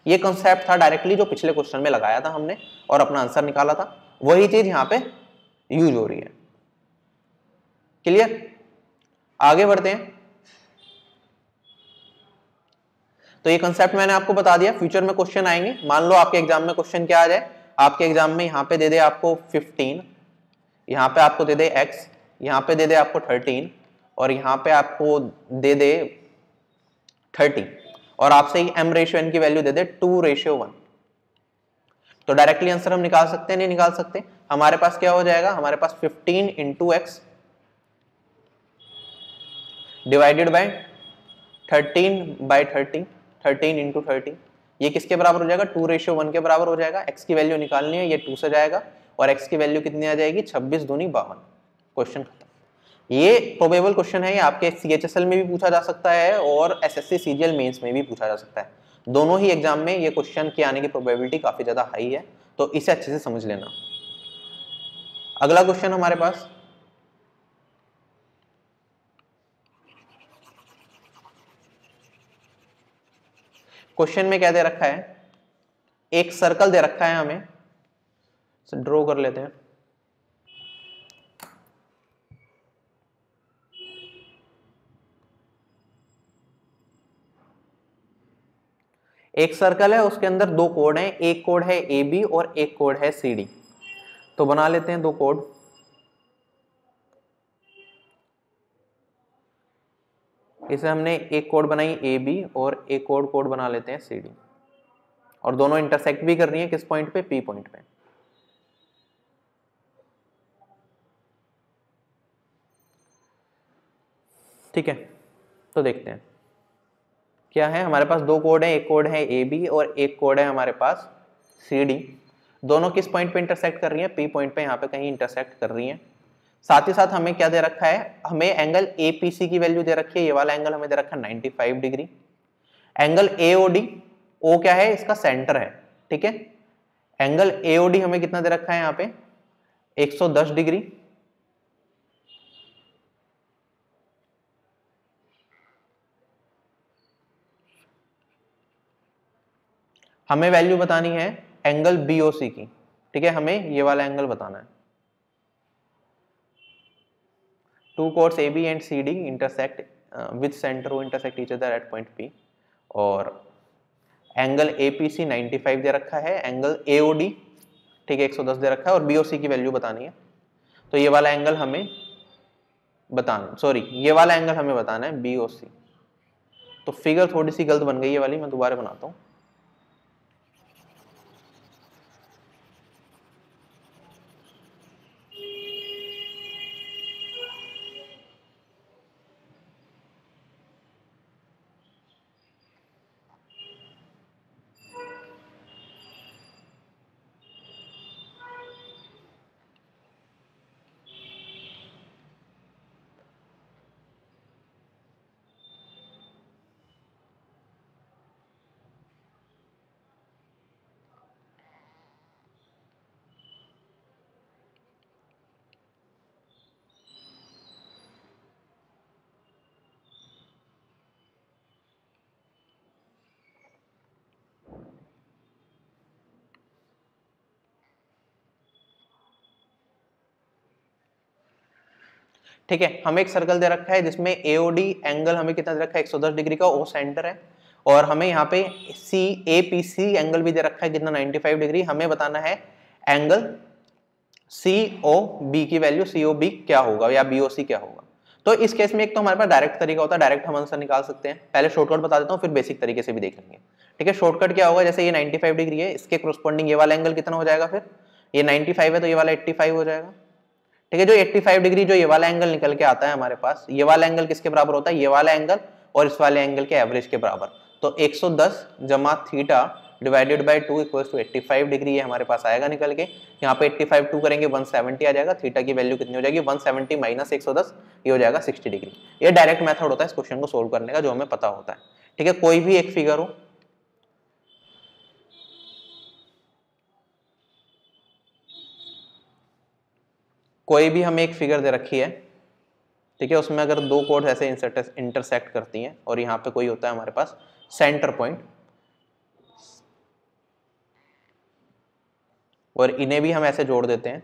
ये कॉन्सेप्ट था डायरेक्टली जो पिछले क्वेश्चन में लगाया था हमने और अपना आंसर निकाला था, वही चीज यहाँ पे यूज हो रही है, क्लियर। आगे बढ़ते हैं। तो ये कंसेप्ट मैंने आपको बता दिया, फ्यूचर में क्वेश्चन आएंगे। मान लो आपके एग्जाम में क्वेश्चन क्या आ जाए, आपके एग्जाम में यहाँ पे दे दे आपको 15, यहाँ पे आपको दे दे x, यहाँ पे दे दे आपको 13 और यहाँ पे आपको दे दे 30, और आपसे ही M रेशियो N की वैल्यू दे दे 2:1, तो डायरेक्टली आंसर हम निकाल सकते हैं, नहीं निकाल सकते। हमारे पास क्या हो जाएगा, हमारे पास 15 into x divided by 13/30, 13 into 30, ये किसके बराबर हो जाएगा, 2:1 के बराबर हो जाएगा। x की वैल्यू निकालनी है, ये 2 से जाएगा और x की वैल्यू कितनी आ जाएगी, 26 दूनी 52, क्वेश्चन खत्म। ये प्रोबेबल क्वेश्चन है, ये आपके CHSL में भी पूछा जा सकता है और SSC CGL मेंस में भी पूछा जा सकता है। दोनों ही एग्जाम में ये क्वेश्चन के आने की प्रोबेबिलिटी काफी ज्यादा हाई है, तो इसे अच्छे से समझ लेना। अगला क्वेश्चन हमारे पास, क्वेश्चन में क्या दे रखा है, एक सर्कल दे रखा है हमें, ड्रॉ कर लेते हैं। एक सर्कल है, उसके अंदर दो कोड हैं, एक कोड है AB और एक कोड है CD। तो बना लेते हैं दो कोड। इसे हमने एक कोड बनाई AB और एक कोड बना लेते हैं CD, और दोनों इंटरसेक्ट भी कर रही हैं किस पॉइंट पे, P पॉइंट पे। ठीक है, तो देखते हैं क्या है। हमारे पास दो कोड है, एक कोड है AB और एक कोड है हमारे पास CD। दोनों किस पॉइंट पे इंटरसेक्ट कर रही हैं, P पॉइंट पे यहाँ पे कहीं इंटरसेक्ट कर रही हैं। साथ ही साथ हमें क्या दे रखा है, हमें एंगल APC की वैल्यू दे रखी है, ये वाला एंगल हमें दे रखा है 95 डिग्री। एंगल AOD, O क्या है, इसका सेंटर है, ठीक है। एंगल AOD हमें कितना दे रखा है यहाँ पे, 110 डिग्री। हमें वैल्यू बतानी है एंगल BOC की, ठीक है, हमें ये वाला एंगल बताना है। Two chords AB and CD intersect with centre O intersect each other at point P, और एंगल APC 95 दे रखा है, एंगल AOD ठीक है 110 दे रखा है, और BOC की वैल्यू बतानी है। तो ये वाला एंगल हमें बताना, सॉरी ये वाला एंगल हमें बताना है BOC। तो फिगर थोड़ी सी गलत बन गई है वाली, मैं दोबारा बनाता हूँ। ठीक है, हमें एक सर्कल दे रखा है जिसमें AOD एंगल हमें कितना दे रखा है 110 डिग्री का, वो सेंटर है, और हमें यहाँ पे CAPC एंगल भी दे रखा है कितना 95 डिग्री। हमें बताना है एंगल COB की वैल्यू, COB क्या होगा या BOC क्या होगा। तो इस केस में एक तो हमारे पास डायरेक्ट तरीका होता है, डायरेक्ट हम आंसर निकाल सकते हैं। पहले शॉर्टकट बता देता हूँ, फिर बेसिक तरीके से भी देख लेंगे। ठीक है, शॉर्टकट क्या होगा, जैसे ये 95 डिग्री है, इसके कोरस्पॉन्डिंग ये वाला एंगल कितना हो जाएगा, फिर ये 95 है तो ये वाला 85 हो जाएगा। ठीक है, जो 85 डिग्री जो ये वाला एंगल निकल के आता है हमारे पास, ये वाला एंगल किसके बराबर होता है, ये वाला एंगल और इस वाले एंगल के एवरेज के बराबर। तो 110 जमा theta divided by 2 equals to 85 degree, ये हमारे पास आएगा निकल के। यहाँ पे 85 2 करेंगे 170 आ जाएगा। थीटा की वैल्यू कितनी हो जाएगी, 170 माइनस 110, ये हो जाएगा 60 डिग्री। ये डायरेक्ट मेथड होता है इस क्वेश्चन को सोल्व करने का, जो हमें पता होता है। ठीक है, कोई भी एक फिगर हो, कोई भी हमें एक फिगर दे रखी है, ठीक है, उसमें अगर दो कोड ऐसे इंटरसेक्ट करती हैं और यहाँ पे कोई होता है हमारे पास सेंटर पॉइंट, और इन्हें भी हम ऐसे जोड़ देते हैं,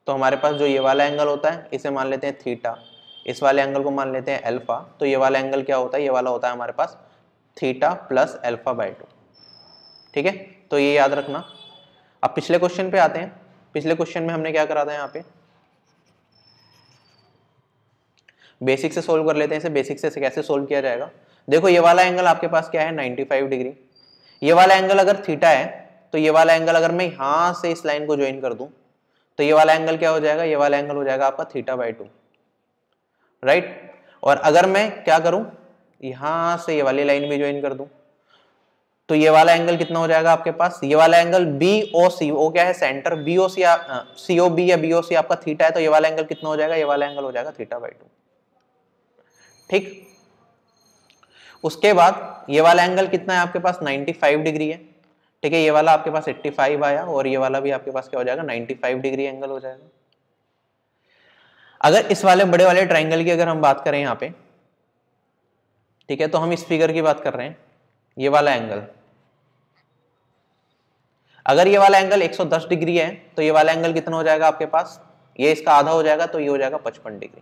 तो हमारे पास जो ये वाला एंगल होता है इसे मान लेते हैं थीटा, इस वाले एंगल को मान लेते हैं अल्फा। तो ये वाला एंगल क्या होता है, ये वाला होता है हमारे पास थीटा प्लस अल्फा बाय 2। ठीक है, तो ये याद रखना। अब पिछले क्वेश्चन पे आते हैं। पिछले क्वेश्चन में हमने क्या करा था, यहाँ पे बेसिक से सोल्व कर लेते हैं इसे। बेसिक से कैसे सोल्व किया जाएगा, देखो ये वाला एंगल आपके पास क्या है 95 डिग्री। ये वाला एंगल अगर थीटा है, तो ये वाला एंगल अगर मैं यहां से इस लाइन को ज्वाइन कर दूं, तो ये वाला एंगल क्या हो जाएगा, ये वाला एंगल हो जाएगा आपका थीटा बाय 2, राइट। और अगर मैं क्या करूं, यहां से ये वाली लाइन भी ज्वाइन कर दूं, तो ये वाला एंगल कितना हो जाएगा आपके पास, ये वाला एंगल BOC, ओ क्या है सेंटर, BOC COB या BOC आपका थीटा है, तो ये वाला एंगल कितना हो जाएगा, ये वाला एंगल हो जाएगा θ/2। ठीक, उसके बाद ये वाला एंगल कितना है आपके पास 95 डिग्री है। ठीक है, ये वाला आपके पास 85 आया और ये वाला भी आपके पास क्या हो जाएगा 95 डिग्री एंगल हो जाएगा। अगर इस वाले बड़े वाले ट्राइंगल की अगर हम बात करें यहाँ पे, ठीक है, तो हम इस फिगर की बात कर रहे हैं, ये वाला एंगल, अगर ये वाला एंगल 110 डिग्री है तो ये वाला एंगल कितना हो जाएगा आपके पास, ये इसका आधा हो जाएगा, तो ये हो जाएगा 55 डिग्री।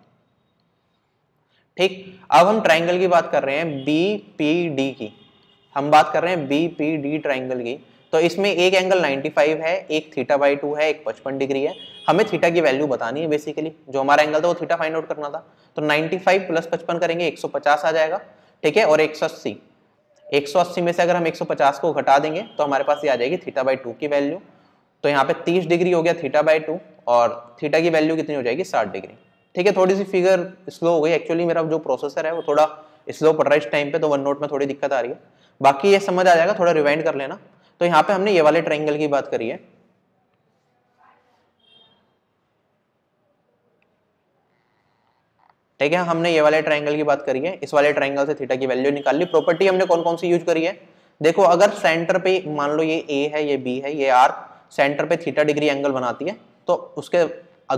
ठीक, अब हम ट्राइंगल की बात कर रहे हैं BPD की, हम बात कर रहे हैं BPD ट्राइंगल की, तो इसमें एक एंगल 95 है, एक θ/2 है, एक 55 डिग्री है। हमें थीटा की वैल्यू बतानी है, बेसिकली जो हमारा एंगल था वो थीटा फाइंड आउट करना था। तो 95 प्लस 55 करेंगे 150 आ जाएगा। ठीक है, और 180 में से अगर हम 150 को घटा देंगे तो हमारे पास ये आ जाएगी θ/2 की वैल्यू। तो यहाँ पे 30 डिग्री हो गया θ/2 और थीटा की वैल्यू कितनी हो जाएगी 60 डिग्री। ठीक है, थोड़ी सी फिगर स्लो हो गई, एक्चुअली मेरा जो प्रोसेसर है वो थोड़ा स्लो पड़ रहा है इस टाइम पे, तो वन नोट में थोड़ी दिक्कत आ रही है, बाकी ये समझ आ जाएगा, थोड़ा रिवाइंड कर लेना। तो यहाँ पे हमने ये वाले ट्राइंगल की बात करी है, ठीक है, हमने ये वाले ट्राइंगल की बात करी है, इस वाले ट्राइंगल से थीटा की वैल्यू निकाल ली। प्रॉपर्टी हमने कौन कौन सी यूज करी है, देखो अगर सेंटर पे मान लो ये A है, ये B है, ये आर्क सेंटर पे थीटा डिग्री एंगल बनाती है, तो उसके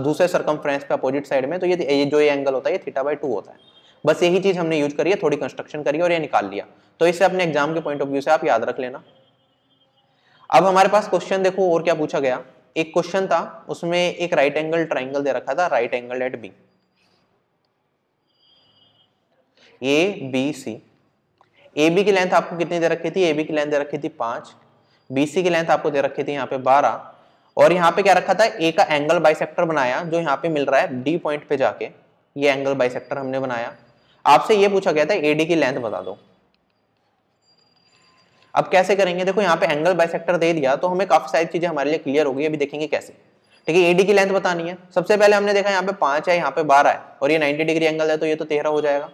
दूसरे सर्कमफ्रेंस पे अपोजिट साइड में, तो ये जो ये एंगल होता है ये θ/2 होता है। बस यही चीज हमने यूज करी है, थोड़ी कंस्ट्रक्शन करी और ये निकाल लिया। तो इसे अपने एग्जाम के पॉइंट ऑफ व्यू से आप याद रख लेना। अब हमारे पास क्वेश्चन देखो और क्या पूछा गया, एक क्वेश्चन था उसमें एक राइट एंगल ट्राइंगल दे रखा था, right angle at B, ABC। AB की लेंथ आपको कितनी दे रखी थी, AB की लेंथ दे रखी थी 5, BC की लेंथ आपको दे रखी थी यहाँ पे 12, और यहाँ पे क्या रखा था, A का एंगल बाइसेक्टर बनाया जो यहाँ पे मिल रहा है D पॉइंट पे जाके, ये एंगल बाइसेक्टर हमने बनाया। आपसे ये पूछा गया था AD की लेंथ बता दो। अब कैसे करेंगे, देखो यहाँ पे एंगल बाइसेक्टर दे दिया तो हमें काफी सारी चीजें हमारे लिए क्लियर हो गई, अभी देखेंगे कैसे। ठीक है, AD की लेंथ बतानी है। सबसे पहले हमने देखा यहाँ पे 5 है, यहाँ पे 12 है और ये 90 डिग्री एंगल है, तो ये तो 13 हो जाएगा।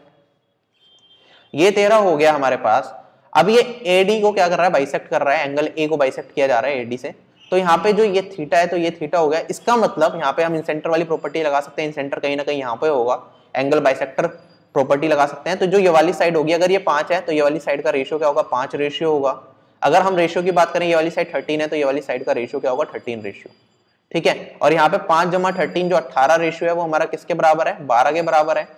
ये 13 हो गया हमारे पास। अब ये AD को क्या कर रहा है, बाइसेक्ट कर रहा है, एंगल A को बाइसेक्ट किया जा रहा है AD से, तो यहाँ पे जो ये थीटा है तो ये थीटा हो गया। इसका मतलब यहाँ पे हम इंसेंटर वाली प्रॉपर्टी लगा सकते हैं, इंसेंटर कहीं ना कहीं यहाँ पे होगा, एंगल बाइसेक्टर प्रॉपर्टी लगा सकते हैं। तो जो ये वाली साइड होगी, अगर ये 5 है तो ये वाली साइड का रेशियो क्या होगा, 5 रेशियो होगा। अगर हम रेशियो की बात करें, ये वाली साइड 13 है तो ये वाली साइड का रेशियो क्या होगा, 13 रेशियो। ठीक है, और यहाँ पे 5 जमा 13 जो 18 रेशियो है वो हमारा किसके बराबर है, 12 के बराबर है।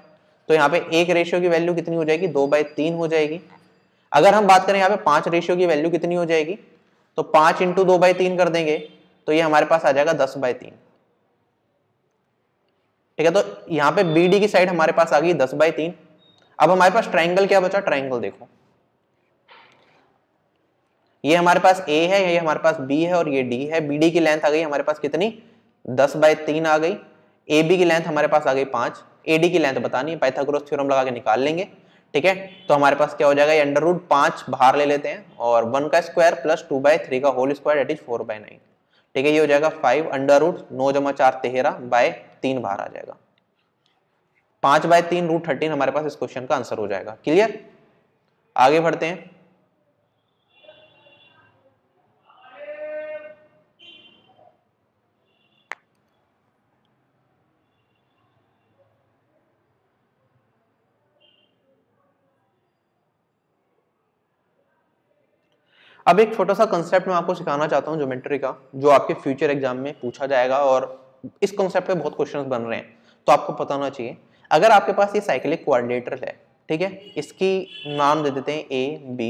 तो यहाँ पे एक रेशियो की वैल्यू कितनी हो जाएगी, 2/3 हो जाएगी। अगर हम बात करें यहाँ पे 5 रेशियो की वैल्यू कितनी हो जाएगी, तो 5 × 2/3 कर देंगे तो ये हमारे पास आ जाएगा 10/3। ठीक है, तो यहाँ पे BD की साइड हमारे पास आ गई 10/3। अब हमारे पास ट्राइंगल क्या बचा, ट्राइंगल देखो, ये हमारे पास A है, ये हमारे पास B है और ये D है। BD की लेंथ आ गई हमारे पास कितनी, 10/3 आ गई। AB की लेंथ हमारे पास आ गई 5, AD की लेंथ बतानी है, पाइथागोरस थ्योरम लगा के निकाल लेंगे। ठीक है, तो हमारे पास क्या हो जाएगा, ये √5 बाहर ले लेते हैं और 1 का स्क्वायर प्लस 2/3 का होल स्क्वायर दैट इज 4/9। ठीक है, ये हो जाएगा 5 √9 × 4 13/3 बाहर आ जाएगा। 5/3 √13 हमारे पास इस क्वेश्चन का आंसर हो जाएगा। क्लियर, आगे बढ़ते हैं। अब एक छोटा सा कंसेप्ट मैं आपको सिखाना चाहता हूँ ज्योमेट्री का, जो आपके फ्यूचर एग्जाम में पूछा जाएगा और इस कंसेप्ट पे बहुत क्वेश्चंस बन रहे हैं, तो आपको पता होना चाहिए। अगर आपके पास ये साइक्लिक क्वाड्रिलेटरल है, ठीक है, इसकी नाम दे देते हैं A, B,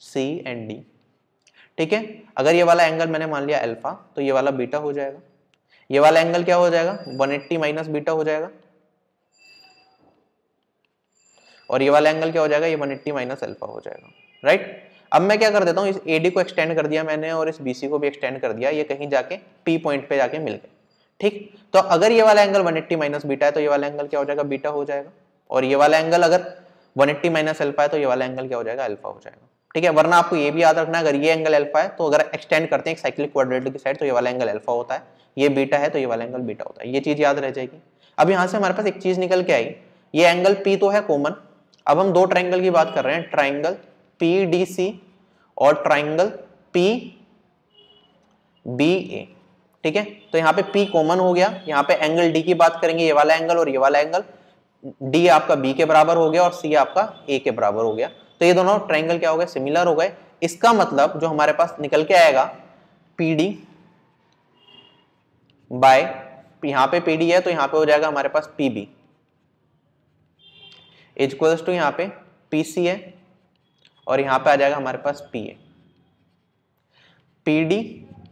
C and D। ठीक है, अगर ये वाला एंगल मैंने मान लिया अल्फा, तो ये वाला बीटा हो जाएगा। ये वाला एंगल क्या हो जाएगा, 180 माइनस बीटा हो जाएगा, और ये वाला एंगल क्या हो जाएगा, ये 180 माइनस अल्फा हो जाएगा। राइट, अब मैं क्या कर देता हूँ, इस AD को एक्सटेंड कर दिया मैंने और इस BC को भी एक्सटेंड कर दिया, ये कहीं जाके P पॉइंट पे जाके मिल गए। ठीक, तो अगर ये वाला एंगल 180 माइनस बीटा है तो ये वाला एंगल क्या हो जाएगा, बीटा हो जाएगा, और ये वाला एंगल अगर 180 माइनस अल्फा है तो ये वाला एंगल क्या हो जाएगा, अल्फा हो जाएगा। ठीक है, वरना आपको ये भी याद रखना है, अगर ये एंगल अल्फा है तो अगर एक्सटेंड करते हैं एक साइक्लिक क्वाड्रिलेटरल की साइड तो ये वाला एंगल अल्फा होता है, ये बीटा है तो ये वाला एंगल बीटा होता है। ये चीज याद रह जाएगी। अब यहाँ से हमारे पास एक चीज निकल के आई, ये एंगल P तो है कॉमन। अब हम दो ट्राइंगल की बात कर रहे हैं, ट्राइंगल PDC और ट्राइंगल पी बी ए, ठीक है। तो यहाँ पे P कॉमन हो गया, यहाँ पे एंगल D की बात करेंगे, ये वाला एंगल और ये वाला एंगल, D आपका B के बराबर हो गया और C आपका A के बराबर हो गया। तो ये दोनों ट्राइंगल क्या हो गए, सिमिलर हो गए। इसका मतलब जो हमारे पास निकल के आएगा PD बाय, यहाँ पे PD है तो यहाँ पे हो जाएगा हमारे पास PB इक्वल्स टू यहाँ पे PC है और यहाँ पे आ जाएगा हमारे पास PA। PD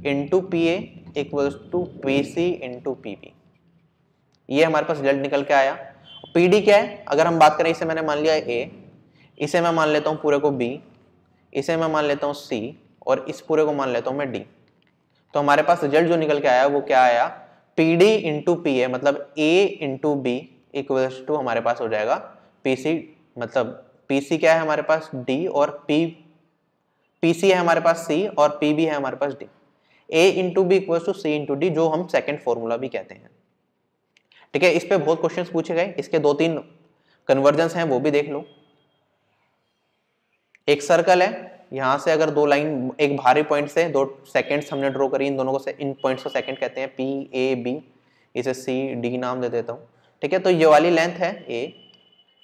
into PA equals to PC into PB, ये हमारे पास रिजल्ट निकल के आया। PD क्या है, अगर हम बात करें, इसे मैंने मान लिया A, इसे मैं मान लेता हूँ पूरे को B, इसे मैं मान लेता हूँ C और इस पूरे को मान लेता हूँ मैं D। तो हमारे पास रिजल्ट जो निकल के आया वो क्या आया, PD इंटू PA मतलब A into B equals to हमारे पास हो जाएगा PC, मतलब PC क्या है हमारे पास D और PC है हमारे पास C और PB है हमारे पास D। A इंटू B equals to C into D, जो हम सेकेंड फॉर्मूला भी कहते हैं, ठीक है। इस पे बहुत क्वेश्चंस पूछे गए, इसके 2-3 कन्वर्जन्स हैं वो भी देख लो। एक सर्कल है, यहां से अगर दो लाइन एक बाहरी पॉइंट से 2 सेकंड्स हमने ड्रॉ करी, इन दोनों को इन पॉइंट्स को सेकंड कहते हैं, PAB, इसे CD नाम दे देता हूं, ठीक है। तो ये वाली लेंथ है A,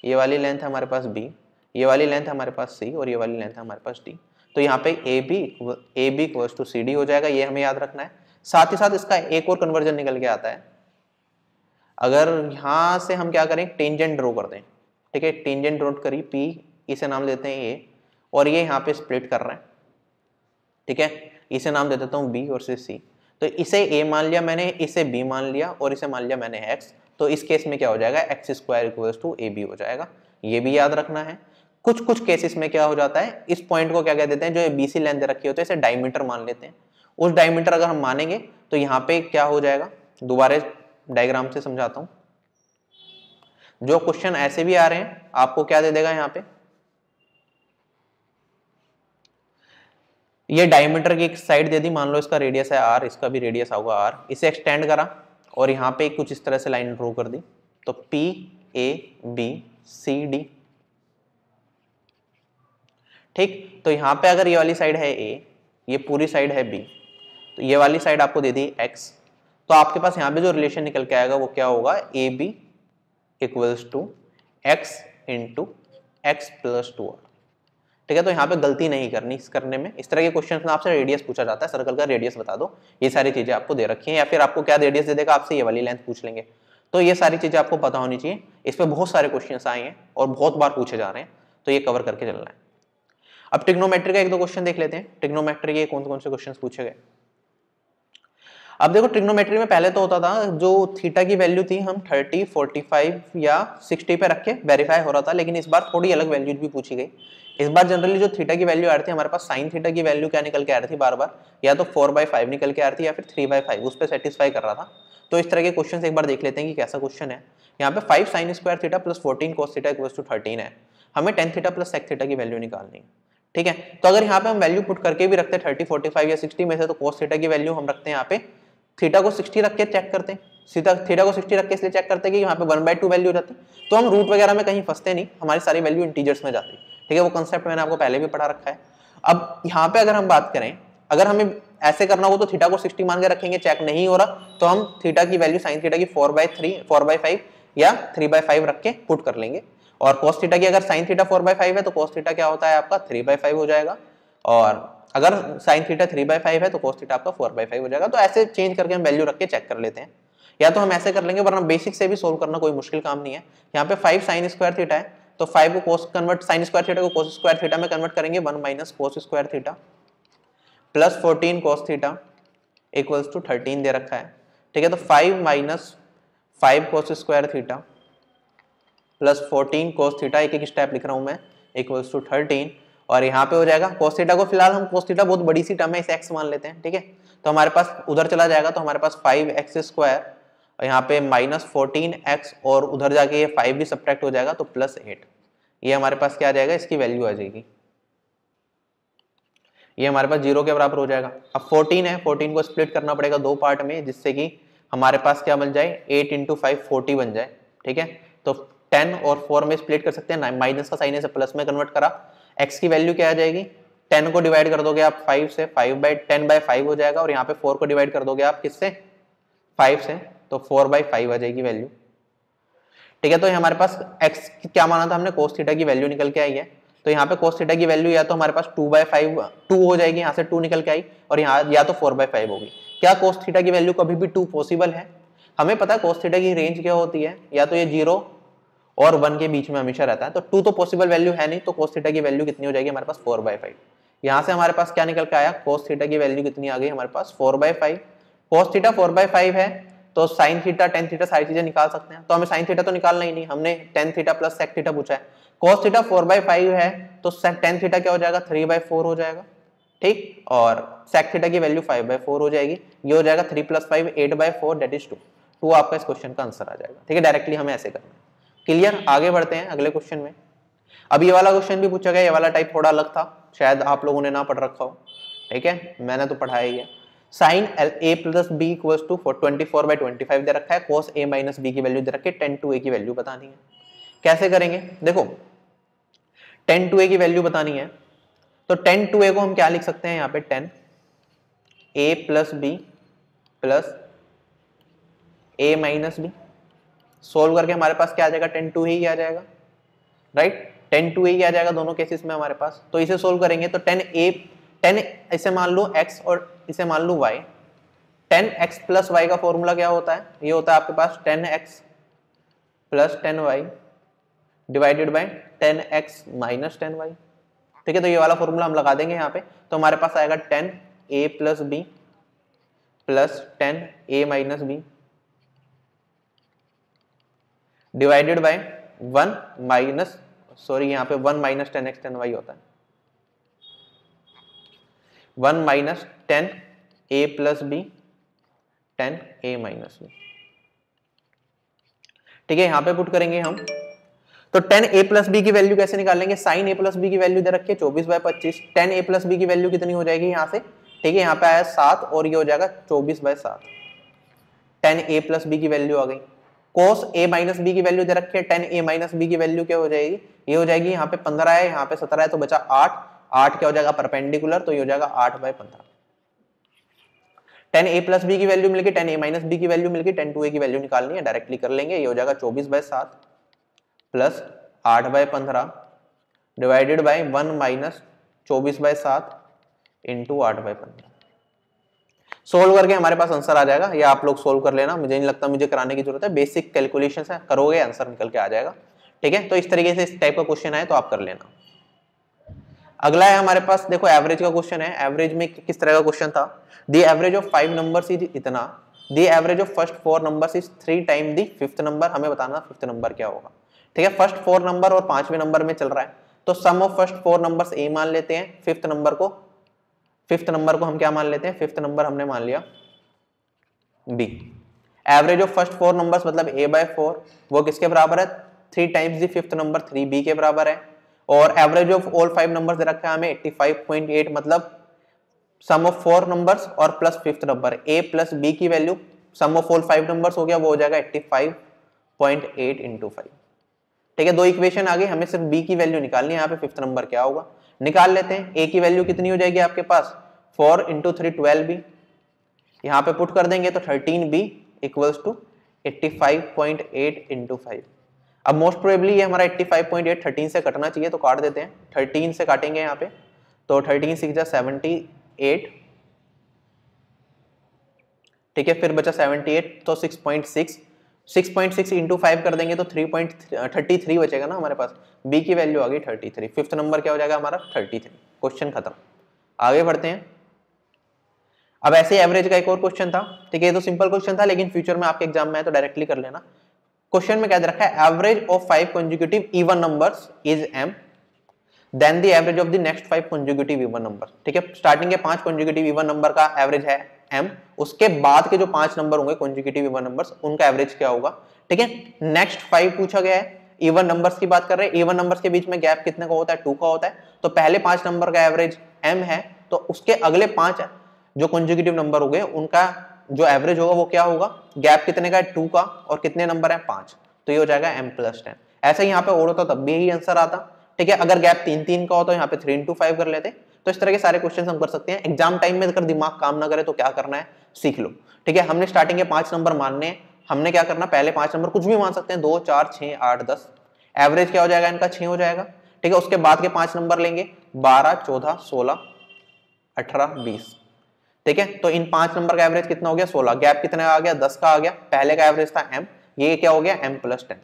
ये वाली लेंथ है हमारे पास B, ये वाली लेंथ है हमारे पास C और ये वाली लेंथ है हमारे पास D। तो यहाँ पे AB इक्वल्स टू CD हो जाएगा, ये हमें याद रखना है। साथ ही साथ इसका एक और कन्वर्जन निकल के आता है, अगर यहाँ से हम क्या करें, टेंजेंट ड्रॉ कर दें, ठीक है। टेंजेंट ड्रॉ करी P, इसे नाम देते हैं A और ये यहाँ पे स्प्लिट कर रहे हैं, ठीक है। इसे नाम दे देता हूँ B और इसे C। तो इसे A मान लिया मैंने, इसे B मान लिया और इसे मान लिया मैंने X। तो इस केस में क्या हो जाएगा, x square equals to AB हो जाएगा, ये भी याद रखना है। कुछ कुछ केसेस में क्या हो जाता है, इस पॉइंट को क्या कह देते हैं, जो BC लेंथ दे रखी होती है, इसे डायमीटर मान लेते हैं। उस डायमीटर अगर हम मानेंगे तो यहाँ पे क्या हो जाएगा, दोबारा डायग्राम से समझाता हूँ। जो क्वेश्चन ऐसे भी आ रहे हैं, आपको क्या दे देगा यहाँ पे, ये डायमीटर की एक साइड दे दी, मान लो इसका रेडियस है R, इसका भी रेडियस होगा R, इसे एक्सटेंड करा और यहाँ पे कुछ इस तरह से लाइन ड्रॉ कर दी। तो PABCD, ठीक। तो यहाँ पे अगर ये वाली साइड है A, ये पूरी साइड है B, तो ये वाली साइड आपको दे दी X, तो आपके पास यहाँ पे जो रिलेशन निकल के आएगा वो क्या होगा, AB equals to X into X plus 2R, ठीक है। तो यहाँ पे गलती नहीं करनी इस करने में। इस तरह के क्वेश्चन में आपसे रेडियस पूछा जाता है, सर्कल का रेडियस बता दो, ये सारी चीजें आपको दे रखी हैं, या फिर आपको क्या रेडियस दे देगा, आपसे ये वाली लेंथ पूछ लेंगे। तो ये सारी चीजें आपको पता होनी चाहिए। इस पे बहुत सारे क्वेश्चन आए हैं और बहुत बार पूछे जा रहे हैं, तो ये कवर करके चलना है। अब ट्रिग्नोमेट्री का 1-2 क्वेश्चन देख लेते हैं। ट्रिग्नोमेट्री के कौन कौन से क्वेश्चन पूछे गए। अब देखो, ट्रिग्नोमेट्री में पहले तो होता था, जो थीटा की वैल्यू थी हम 30, 45 या 60 पे रख के वेरीफाई हो रहा था, लेकिन इस बार थोड़ी अलग वैल्यूज भी पूछी गई। इस बार जनरली जो थीटा की वैल्यू आ रही थी हमारे पास, साइन थीटा की वैल्यू क्या निकल के आ रही थी बार बार, या तो 4/5 निकल के आ रही थी या फिर 3/5, उस पर सेटिस्फाई कर रहा था। तो इस तरह के क्वेश्चन एक बार देख लेते हैं कि कैसा क्वेश्चन है। यहाँ पे 5 sin square theta plus 14 cos theta equals to 13 है, हमें tan theta plus sec theta की वैल्यू निकालनी है, ठीक है। तो अगर यहाँ पे हम वैल्यू पुट करके भी रखते हैं 30, 45 या 60 में से, तो cos थीटा की वैल्यू हम रखते हैं यहाँ पे, थीटा को 60 रख के चेक करते हैं, सीधा थीटा को 60 रख के इसलिए चेक करते हैं कि यहाँ पे 1/2 वैल्यू हो जाती है, तो हम रूट वगैरह में कहीं फंसते नहीं, हमारी सारी वैल्यू इंटीजर्स में जाती है, ठीक है। वो कंसेप्ट मैंने आपको पहले भी पढ़ा रखा है। अब यहाँ पे अगर हम बात करें, अगर हमें ऐसे करना हो तो थीटा को 60 मान के रखेंगे, चेक नहीं हो रहा तो हम थीटा की वैल्यू साइन थीटा की 4/5 या 3/5 रख के पुट कर लेंगे, और cos थीटा की अगर साइन थीटा 4/5 है तो cos थीटा क्या होता है आपका 3/5 हो जाएगा, और अगर साइन थीटा 3/5 है तो cos थीटा आपका 4/5 हो जाएगा। तो ऐसे चेंज करके हम वैल्यू रख के चेक कर लेते हैं, या तो हम ऐसे कर लेंगे, वरना बेसिक से भी सोल्व करना कोई मुश्किल काम नहीं है। यहाँ पे 5 sin स्क्वायर थीटा है, तो 5 को cos convert, sine square theta को cos स्क्वायर थीटा में कन्वर्ट करेंगे, 1 minus cos square theta plus 14 cos theta equals to 13 दे रखा है, ठीक है। तो 5 minus 5 cos square theta plus 14 cos theta, एक एक स्टेप लिख रहा हूं मैं, इक्वल्स टू 13, और यहाँ पे हो जाएगा cos थीटा को, फिलहाल हम cos थीटा बहुत बड़ी सी टर्म है, इसे x मान लेते हैं, ठीक है। तो हमारे पास उधर चला जाएगा, तो हमारे पास 5x स्क्वायर और यहाँ पे माइनस 14x, और उधर जाके ये 5 भी सब्ट्रैक्ट हो जाएगा, तो प्लस 8, ये हमारे पास क्या आ जाएगा, इसकी वैल्यू आ जाएगी, ये हमारे पास 0 के बराबर हो जाएगा। अब 14 है, 14 को स्प्लिट करना पड़ेगा 2 पार्ट में, जिससे कि हमारे पास क्या बन जाए, 8 इंटू 5 40 बन जाए, ठीक है। तो 10 और 4 में स्प्लिट कर सकते हैं, माइनस का साइन है, प्लस में कन्वर्ट करा, x की वैल्यू क्या आ जाएगी 10 को डिवाइड कर दोगे आप 5 से, 10/5 हो जाएगा, और यहाँ पे 4 को डिवाइड कर दोगे आप किससे, 5 से, तो 4/5 आ जाएगी वैल्यू। ठीक है, तो हमारे पास x क्या माना था हमने, cos थीटा की वैल्यू निकल के आई है, तो यहाँ पे cos थीटा की वैल्यू या तो हमारे पास 2 हो जाएगी, यहाँ से 2 निकल के आई, और यहाँ या तो 4/5 होगी। क्या cos थीटा की वैल्यू कभी भी 2 पॉसिबल है? हमें पता है cos थीटा की रेंज क्या होती है, या तो ये 0 और 1 के बीच में हमेशा रहता है, तो 2 तो पॉसिबल वैल्यू है नहीं, तो cos थीटा की वैल्यू कितनी हो जाएगी हमारे पास, 4/5। यहाँ से हमारे पास क्या निकल के आया, cos थीटा की वैल्यू कितनी आ गई हमारे पास, 4/5। cos थीटा 4/5 है, तो sin थीटा, tan थीटा सारी चीजें निकाल सकते हैं, तो हमें sin थीटा तो निकालना ही नहीं, हमने tan theta plus sec theta पूछा है। cos थीटा 4/5 है, तो tan थीटा क्या हो जाएगा, 3/4 हो जाएगा, ठीक, और sec थीटा की वैल्यू 5/4 हो जाएगी, ये हो जाएगा 3 + 5 8/4 दैट इज 2 आपका इस क्वेश्चन का आंसर आ जाएगा। ठीक है, डायरेक्टली हमें ऐसे करना है। क्लियर, आगे बढ़ते हैं अगले क्वेश्चन में। अब ये वाला क्वेश्चन भी पूछा गया, ये वाला टाइप थोड़ा अलग था, शायद आप लोगों ने ना पढ़ रखा हो, ठीक है, मैंने तो पढ़ाया ही है। साइन a + b = 24/25 दे रखा है, cos a - b की वैल्यू दे रखी है, tan 2a की वैल्यू बतानी है। कैसे करेंगे, देखो tan 2a की वैल्यू बतानी है, तो tan 2a को हम क्या लिख सकते हैं, यहाँ पे tan a + b + a - b, solve करके हमारे पास क्या आ जाएगा, tan 2 ही आ जाएगा, राइट, tan 2 ही आ जाएगा दोनों केसेस में हमारे पास। तो इसे सोल्व करेंगे तो tan इसे मान लो x और इसे मान लो y, tan x + y का फॉर्मूला क्या होता है, ये होता है आपके पास tan x + tan y divided by tan x - tan y। ठीक है, तो ये वाला फॉर्मूला हम लगा देंगे यहाँ पे, तो हमारे पास आएगा tan a + b + tan a - b divided by 1 यहाँ पे 1 - tan x tan y होता है, 1 - tan a + b tan a - b। ठीक है, यहाँ पे पुट करेंगे हम, तो tan a + b की वैल्यू कैसे निकालेंगे, sin a + b की वैल्यू दे रखी है 24/25, tan a + b की वैल्यू कितनी हो जाएगी यहाँ से, ठीक है, यहाँ पे आया 7 और ये हो जाएगा 24/7, tan a + b की वैल्यू आ गई। cos a - b की वैल्यू दे रखी है, tan a - b की वैल्यू क्या हो जाएगी, ये हो जाएगी, यहाँ पे 15 है, यहाँ पे 17 है, तो बचा 8, 8 क्या हो जाएगा परपेंडिकुलर, तो ये हो जाएगा 8/15। tan a + b की वैल्यू मिल गई, tan a - b की वैल्यू मिल गई, tan 2a की वैल्यू निकालनी है, डायरेक्टली कर लेंगे, ये हो जाएगा 24/7 + 8/15 डिवाइडेड बाय 1 - 24/7 × 8/15। सोल्व करके हमारे पास आंसर आ जाएगा, ये आप लोग सोल्व कर लेना, मुझे नहीं लगता मुझे कराने की जरूरत है, बेसिक कैलकुलेशन है, करोगे आंसर निकल के आ जाएगा। ठीक है, तो इस तरीके से इस टाइप का क्वेश्चन आए तो आप कर लेना। अगला है हमारे पास, देखो एवरेज का क्वेश्चन है। एवरेज में किस तरह का क्वेश्चन था, the average of 5 numbers is इतना, the average of first 4 numbers is 3 time the 5th number, हमें बताना 5th नंबर क्या होगा। ठीक है, फर्स्ट 4 नंबर और 5वें नंबर में चल रहा है, तो सम ऑफ फर्स्ट 4 नंबर्स ए मान लेते हैं, 5th नंबर को हम क्या मान लेते हैं, 5th नंबर हमने मान लिया B. Average of first 4 numbers मतलब a/4, वो किसके बराबर है, 3 times the 5th number, 3b के बराबर है। और एवरेज ऑफ ऑल 5 नंबर्स दे रखा है हमें 85.8, मतलब सम ऑफ 4 नंबर्स और plus 5th number, a + b की value sum of all 5 numbers हो गया, वो हो जाएगा 85.8 × 5। ठीक है, दो इक्वेशन आ गई, हमें सिर्फ b की वैल्यू निकालनी है, यहाँ पे 5th नंबर क्या होगा निकाल लेते हैं। a की वैल्यू कितनी हो जाएगी आपके पास, 4 × 3 12b, यहाँ पे पुट कर देंगे तो 13b = 85.8 × 5। अब मोस्ट प्रोबेबली ये हमारा 85.8 13 से कटना चाहिए, तो काट देते हैं, 13 से काटेंगे यहाँ पे, तो 13 × 6 = 78, ठीक है, फिर बचा 78, तो 6.6 × 5 कर देंगे तो 3.33 बचेगा ना हमारे पास, b की वैल्यू आ गई 33, 5th नंबर क्या हो जाएगा हमारा 33। क्वेश्चन खत्म, आगे बढ़ते हैं। अब ऐसे एवरेज का एक और क्वेश्चन था, ठीक है, ये तो सिंपल क्वेश्चन था, लेकिन फ्यूचर में आपके एग्जाम में है तो डायरेक्टली कर लेना। क्वेश्चन में क्या दे रखा है, average of 5 consecutive even numbers is m, then the average of the next 5 consecutive even number. ठीक है, स्टार्टिंग के 5 कंसेक्यूटिव इवन नंबर का एवरेज है m, उसके बाद के जो 5 नंबर होंगे कंसेक्यूटिव इवन नंबर्स, उनका एवरेज क्या होगा। ठीक है, नेक्स्ट 5 पूछा गया है, इवन नंबर्स की बात कर रहे हैं, इवन नंबर्स के बीच में गैप कितने का होता है, 2 का होता है, तो पहले 5 नंबर का एवरेज m है, तो उसके अगले 5 जो कंसेक्यूटिव नंबर हो गए उनका जो एवरेज होगा वो क्या होगा, गैप कितने का है 2 का, और कितने नंबर है 5, तो ये हो जाएगा m + 10। ऐसा ही यहाँ पे और होता तब भी यही आंसर आता। ठीक है, अगर गैप 3 3 का हो तो यहाँ पे 3 × 5 कर लेते, तो इस तरह के सारे क्वेश्चन हम कर सकते हैं। एग्जाम टाइम में अगर दिमाग काम ना करे तो क्या करना है, सीख लो। ठीक है, हमने स्टार्टिंग के 5 नंबर मानने हैं, हमने क्या करना, पहले 5 नंबर कुछ भी मान सकते हैं, 2 4 6 8 10, एवरेज क्या हो जाएगा इनका 6 हो जाएगा। ठीक है, उसके बाद के 5 नंबर लेंगे 12 14 16 18 20। ठीक है, तो इन 5 नंबर का एवरेज कितना हो गया 16, गैप कितना आ गया 10 का आ गया, पहले का एवरेज था m, ये क्या हो गया m + 10।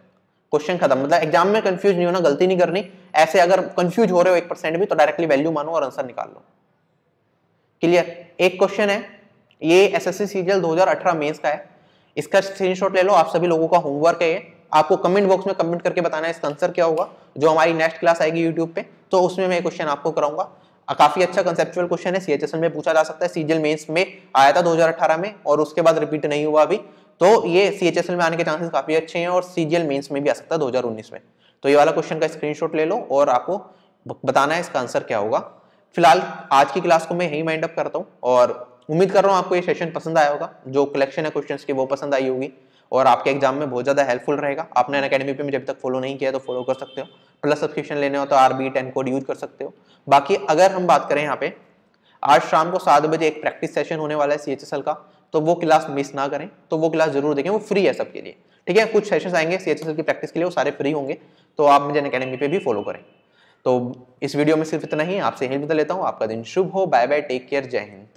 क्वेश्चन खत्म। मतलब एग्जाम में कंफ्यूज नहीं होना, गलती नहीं करनी। ऐसे अगर कंफ्यूज हो रहे हो 1% भी तो डायरेक्टली वैल्यू मानो और आंसर निकाल लो। क्लियर। एक क्वेश्चन है, ये एसएससी सीजीएल 2018 मेंस का है, इसका स्क्रीनशॉट ले लो। आप सभी लोगों का होमवर्क है ये, आपको कमेंट बॉक्स में कमेंट करके बताना है इसका आंसर क्या होगा। जो हमारी नेक्स्ट क्लास आएगी यूट्यूब पे, तो उसमें मैं क्वेश्चन आपको कराऊंगा। काफी अच्छा कंसेप्चुअल क्वेश्चन है, सीएचएसएल में पूछा जा सकता है, सीजीएल मेंस में आया था 2018 में और उसके बाद रिपीट नहीं हुआ अभी, तो ये सीएचएसएल में आने के चांसेस काफी अच्छे हैं और सीजीएल मेंस में भी आ सकता है 2019 में। तो ये वाला क्वेश्चन का स्क्रीनशॉट ले लो और आपको बताना है इसका आंसर क्या होगा। फिलहाल आज की क्लास को मैं यही माइंड अप करता हूँ और उम्मीद कर रहा हूँ आपको ये सेशन पसंद आया होगा, जो कलेक्शन है क्वेश्चंस की वो पसंद आई होगी और आपके एग्जाम में बहुत ज्यादा हेल्पफुल रहेगा। आपने अनअकैडमी पे मुझे अभी तक फॉलो नहीं किया तो फॉलो कर सकते हो, प्लस सब्सक्रिप्शन लेने हो तो RB10 कोड यूज कर सकते हो। बाकी अगर हम बात करें यहाँ पे, आज शाम को 7 बजे एक प्रैक्टिस सेशन होने वाला है सीएचएसएल का, तो वो क्लास मिस ना करें, तो वो क्लास जरूर देखें, वो फ्री है सबके लिए। ठीक है, कुछ सेशंस आएंगे सीएचएसएल की प्रैक्टिस के लिए, वो सारे फ्री होंगे, तो आप मुझे अनअकैडमी पे भी फॉलो करें। तो इस वीडियो में सिर्फ इतना ही, आपसे यही विदा लेता हूँ। आपका दिन शुभ हो, बाय बाय, टेक केयर, जय हिंद।